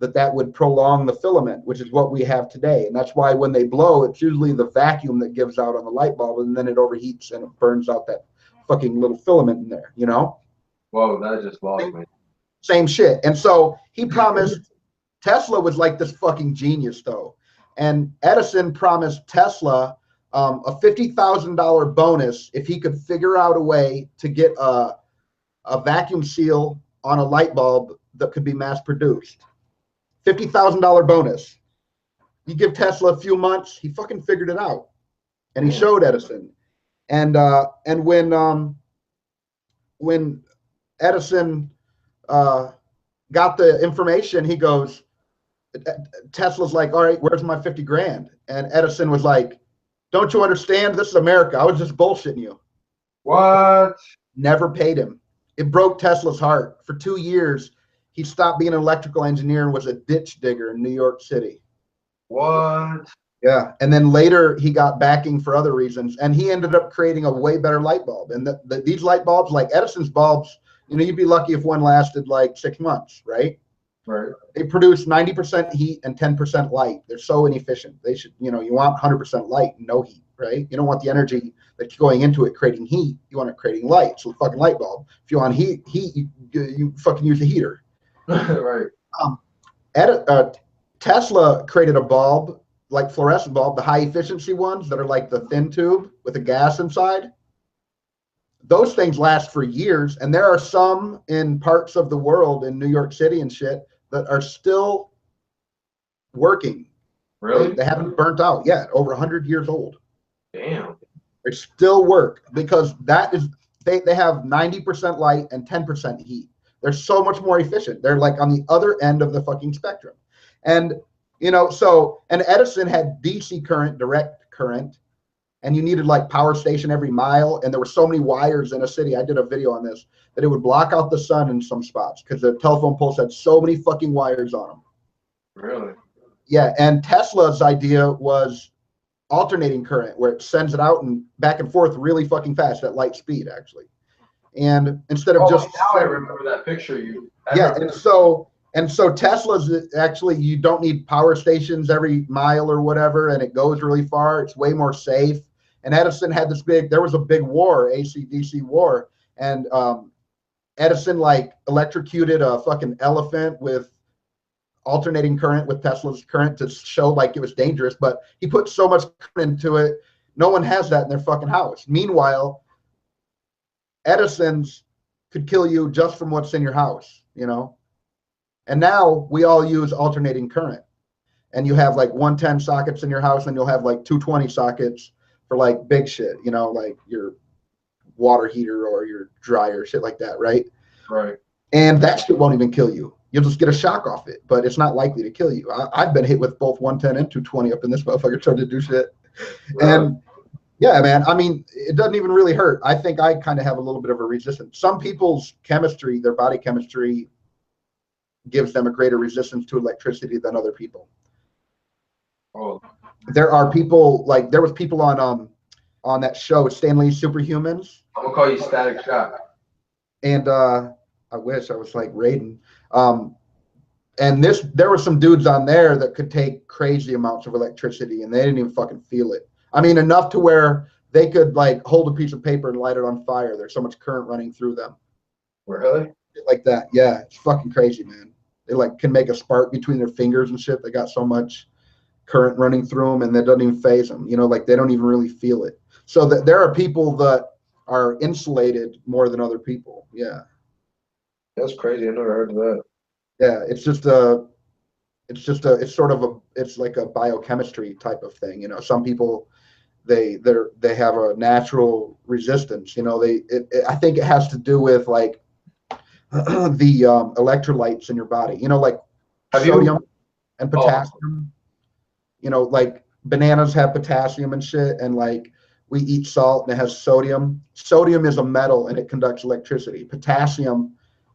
that would prolong the filament, which is what we have today. And that's why when they blow, it's usually the vacuum that gives out on the light bulb, and then it overheats and it burns out that fucking little filament in there, you know? Whoa, that just lost me. Same shit. And so he promised, Tesla was like this fucking genius though. And Edison promised Tesla a $50,000 bonus if he could figure out a way to get a vacuum seal on a light bulb that could be mass produced. $50,000 bonus. You give Tesla a few months, he fucking figured it out. And he showed Edison. And when Edison got the information, he goes, Tesla's like, all right, where's my 50 grand? And Edison was like, don't you understand? This is America. I was just bullshitting you. What? Never paid him. It broke Tesla's heart. For 2 years, he stopped being an electrical engineer and was a ditch digger in New York City. What? Yeah, and then later he got backing for other reasons, and he ended up creating a way better light bulb. And these light bulbs, like Edison's bulbs, you'd be lucky if one lasted like 6 months, right? Right. They produce 90% heat and 10% light. They're so inefficient. They should, you want 100% light and no heat, right? You don't want the energy that's going into it creating heat. You want it creating light. So the fucking light bulb. If you want heat, you fucking use a heater. Right. Tesla created a bulb, like fluorescent bulb, the high efficiency ones that are like the thin tube with the gas inside. Those things last for years, and there are some in parts of the world in New York City and shit that are still working. Really? They haven't burnt out yet, over 100 years old. Damn. They still work because that is they have 90% light and 10% heat. They're so much more efficient. They're like on the other end of the fucking spectrum. And and Edison had DC current, direct current, and you needed like power station every mile, and there were so many wires in a city. I did a video on this that it would block out the sun in some spots because the telephone poles had so many fucking wires on them. Really? Yeah, and Tesla's idea was alternating current, where it sends it out and back and forth really fucking fast at light speed, actually. And instead of just now I remember that picture you. And so Tesla's actually, you don't need power stations every mile or whatever, and it goes really far. It's way more safe. And Edison had there was a big war, AC/DC war, and Edison like electrocuted a fucking elephant with alternating current with Tesla's current to show like it was dangerous, but he put so much current into it, no one has that in their fucking house. Meanwhile, Edison's could kill you just from what's in your house, And now we all use alternating current, and you have like 110 sockets in your house, and you'll have like 220 sockets for like big shit, like your water heater or your dryer, shit like that, right? Right. And that shit won't even kill you. You'll just get a shock off it, but it's not likely to kill you. I've been hit with both 110 and 220 up in this motherfucker trying to do shit. Right. And yeah, man, I mean, it doesn't even really hurt. I think I kind of have a little bit of a resistance. Some people's chemistry, their body chemistry, gives them a greater resistance to electricity than other people. Oh. There are people like there was people on that show, Stanley's Superhumans. I'm gonna call you Static Shock. And I wish I was like Raiden. And there were some dudes on there that could take crazy amounts of electricity, and they didn't even fucking feel it. I mean, enough to where they could like hold a piece of paper and light it on fire. There's so much current running through them. Really? Like that. Yeah, it's fucking crazy, man. They like can make a spark between their fingers and shit. They got so much current running through them, and that doesn't even phase them. Like they don't even really feel it. So that there are people that are insulated more than other people. Yeah. That's crazy. I never heard of that. Yeah, it's like a biochemistry type of thing. Some people they have a natural resistance. I think it has to do with like the electrolytes in your body. Like sodium and potassium. Like bananas have potassium and shit, and like we eat salt and it has sodium. Sodium is a metal and it conducts electricity. Potassium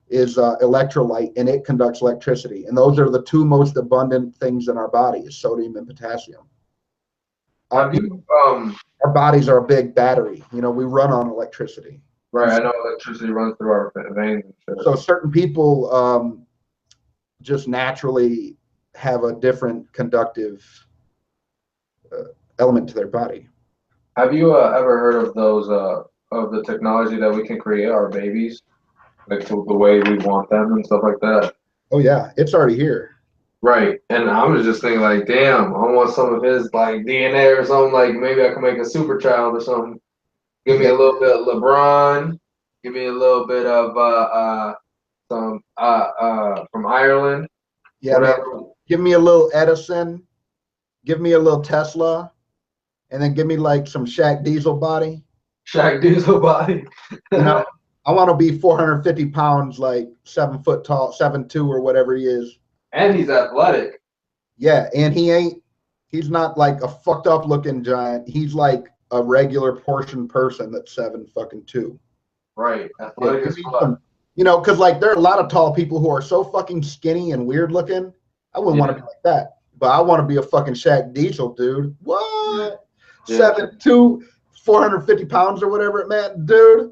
is electrolyte and it conducts electricity. And those are the two most abundant things in our body, is sodium and potassium. Our bodies are a big battery. We run on electricity. Right, I know electricity runs through our veins and shit. So certain people just naturally have a different conductive element to their body. Have you ever heard of those of the technology that we can create our babies, like the way we want them and stuff like that? Oh yeah, it's already here. Right, and I was just thinking like, damn, I want some of his like DNA or something. Like maybe I can make a super child or something. Give me a little bit of LeBron. Give me a little bit of some from Ireland. Yeah, man. Give me a little Edison. Give me a little Tesla. And then give me like some Shaq Diesel body. Shaq Diesel body. I want to be 450 pounds, like 7 foot tall, 7'2" or whatever he is. And he's athletic. Yeah, and he's not like a fucked up looking giant. He's like a regular portion person that's 7'2". Right. Yeah, Athletic as fuck. you know, because like there are a lot of tall people who are so fucking skinny and weird looking. I wouldn't want to be like that, but I want to be a fucking Shaq Diesel, dude. What? Yeah. 7'2", 450 pounds or whatever, man, dude.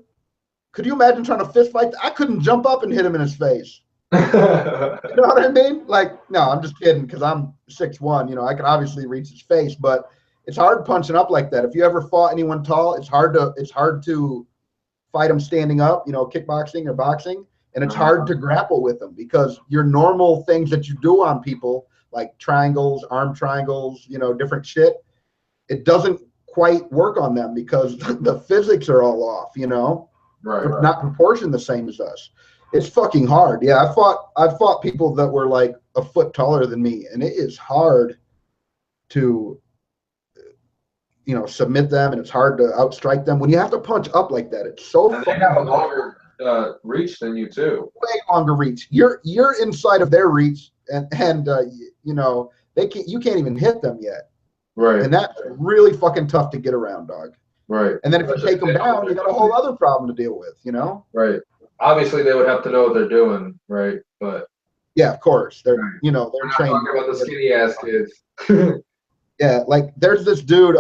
Could you imagine trying to fist fight? I couldn't jump up and hit him in his face. You know what I mean? Like, no, I'm just kidding because I'm 6'1". You know, I can obviously reach his face, but it's hard punching up like that. If you ever fought anyone tall, it's hard to fight them standing up. You know, kickboxing or boxing, and it's hard to grapple with them because your normal things that you do on people, like triangles, arm triangles, you know, different shit, it doesn't quite work on them because the physics are all off. You know, Right. not proportioned the same as us. It's fucking hard. Yeah, I've fought people that were like a foot taller than me, and it is hard to, you know, submit them, and it's hard to outstrike them when you have to punch up like that. It's so And they have a longer reach than you too. way longer reach. You're inside of their reach, and you know you can't even hit them yet, Right. and that's really fucking tough to get around, dog. Right. And then if you take them down, you got a whole other problem to deal with, you know. Right. Obviously, they would have to know what they're doing, right? But yeah, of course, they're right. you know they're We're not trained. talking about the skinny ass kids. Yeah, like there's this dude,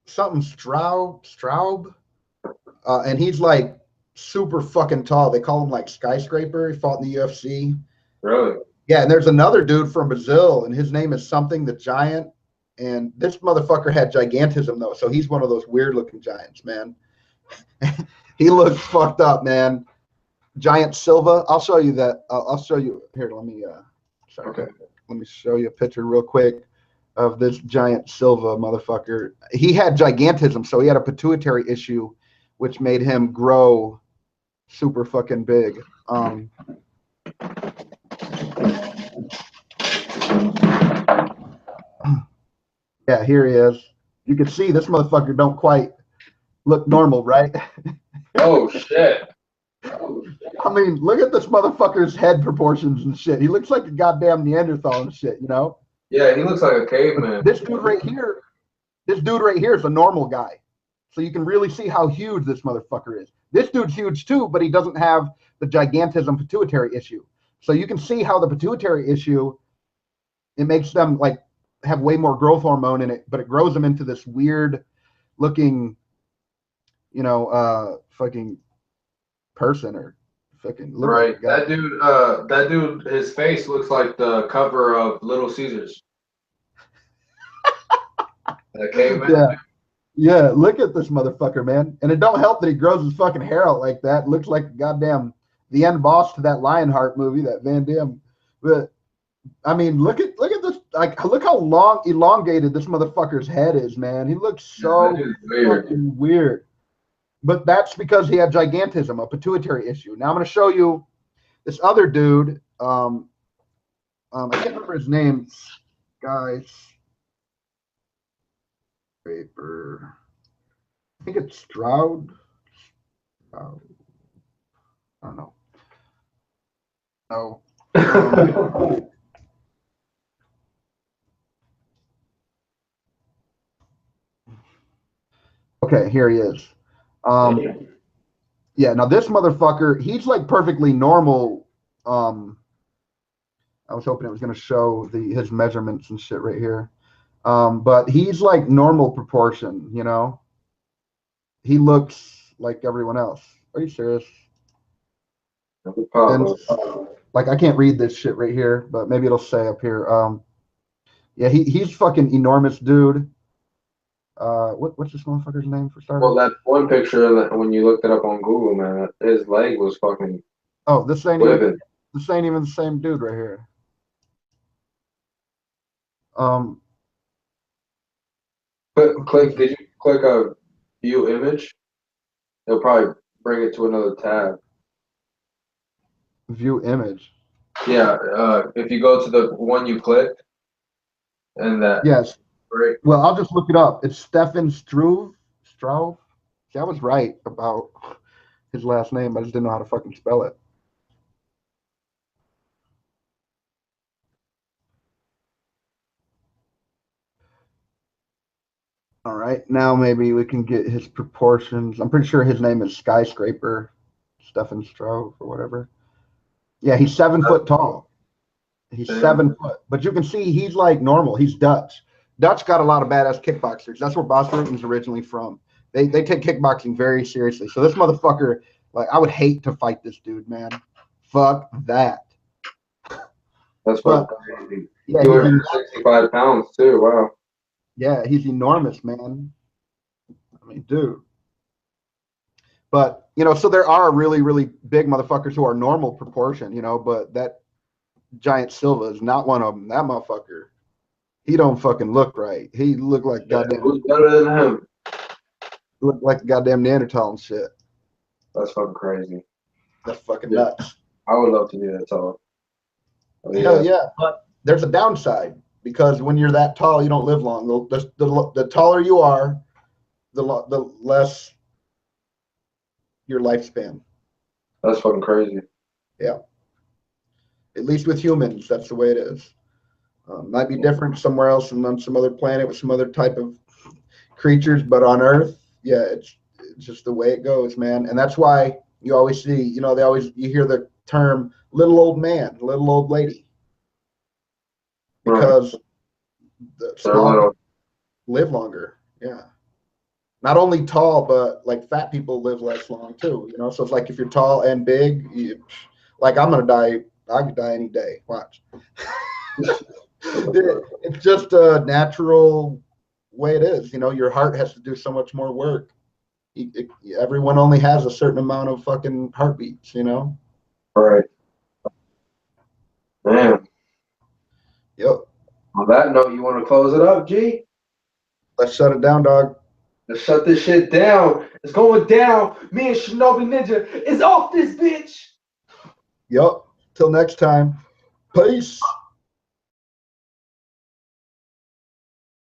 something Straub, and he's like super fucking tall. They call him like skyscraper. He fought in the UFC. Really? Yeah, and there's another dude from Brazil, and his name is something the Giant. And this motherfucker had gigantism though, so he's one of those weird looking giants, man. He looks fucked up, man. Giant Silva. I'll show you that. I'll show you here. Let me. Sorry. Okay. Let me show you a picture real quick of this Giant Silva motherfucker. He had gigantism, so he had a pituitary issue, which made him grow super fucking big. Yeah, here he is. You can see this motherfucker don't quite look normal, right? Oh shit. I mean, look at this motherfucker's head proportions and shit. He looks like a goddamn Neanderthal and shit, you know? Yeah, he looks like a caveman. This dude right here is a normal guy. So you can really see how huge this motherfucker is. This dude's huge too, but he doesn't have the gigantism pituitary issue. So you can see how the pituitary issue, it makes them like have way more growth hormone in it, but it grows them into this weird looking, you know, fucking person or fucking right. That dude, his face looks like the cover of Little Caesars. That caveman. Yeah. Yeah, look at this motherfucker, man. And it don't help that he grows his fucking hair out like that. Looks like goddamn the end boss to that Lionheart movie, that Van Damme. But I mean, look at this. Like, look how long elongated this motherfucker's head is, man. He looks so fucking weird. But that's because he had gigantism, a pituitary issue. Now I'm going to show you this other dude. I can't remember his name. Guys. Paper. I think it's Stroud. I don't know. No. Okay, here he is. Yeah, now this motherfucker, he's like perfectly normal. I was hoping it was going to show his measurements and shit right here. But he's like normal proportion, you know. He looks like everyone else. Are you serious? And, like, I can't read this shit right here, but maybe it'll say up here. Yeah, he's fucking enormous, dude. What's this motherfucker's name for starters? Well, that one picture that when you looked it up on Google, man, his leg was fucking. Oh, this ain't even the same dude right here. Click. Did you click a view image? It'll probably bring it to another tab. View image. Yeah. If you go to the one you clicked, and that. Yes. Right. Well, I'll just look it up. It's Stefan Struve. Struve. See, I was right about his last name. I just didn't know how to fucking spell it. All right, now maybe we can get his proportions. I'm pretty sure his name is Skyscraper, Stefan Stroh or whatever. Yeah, he's 7 foot tall. He's Damn. 7 foot, but you can see he's like normal. He's Dutch. Dutch got a lot of badass kickboxers. That's where Bas Rutten's originally from. They take kickboxing very seriously. So this motherfucker, like, I would hate to fight this dude, man. Fuck that. That's But fucking crazy. yeah, 265 pounds too. Wow. yeah, he's enormous, man. I mean, dude. But you know, so there are really, really big motherfuckers who are normal proportion, you know. But that giant Silva is not one of them. That motherfucker, he don't fucking look right. He look like goddamn. Who's better than him? Look like a goddamn Neanderthal and shit. That's fucking crazy. That's fucking Yeah. nuts. I would love to be that tall. Oh, Hell yeah, but there's a downside because when you're that tall, you don't live long. The taller you are, the less your lifespan. That's fucking crazy. Yeah. At least with humans, that's the way it is. Might be different somewhere else and on some other planet with some other type of creatures, but on Earth, yeah, it's just the way it goes, man. And that's why you always see, you know, you hear the term little old man, little old lady, because the small live longer. Yeah. Not only tall, but like fat people live less long too, you know. So it's like if you're tall and big, like I'm gonna die. I could die any day. Watch. It's just a natural way it is. You know, your heart has to do so much more work. Everyone only has a certain amount of fucking heartbeats, you know? All right. Man. Yep. On that note, you want to close it up, G? Let's shut it down, dog. Let's shut this shit down. It's going down. Me and Shinobi Ninja is off this bitch. Yep. Till next time. Peace.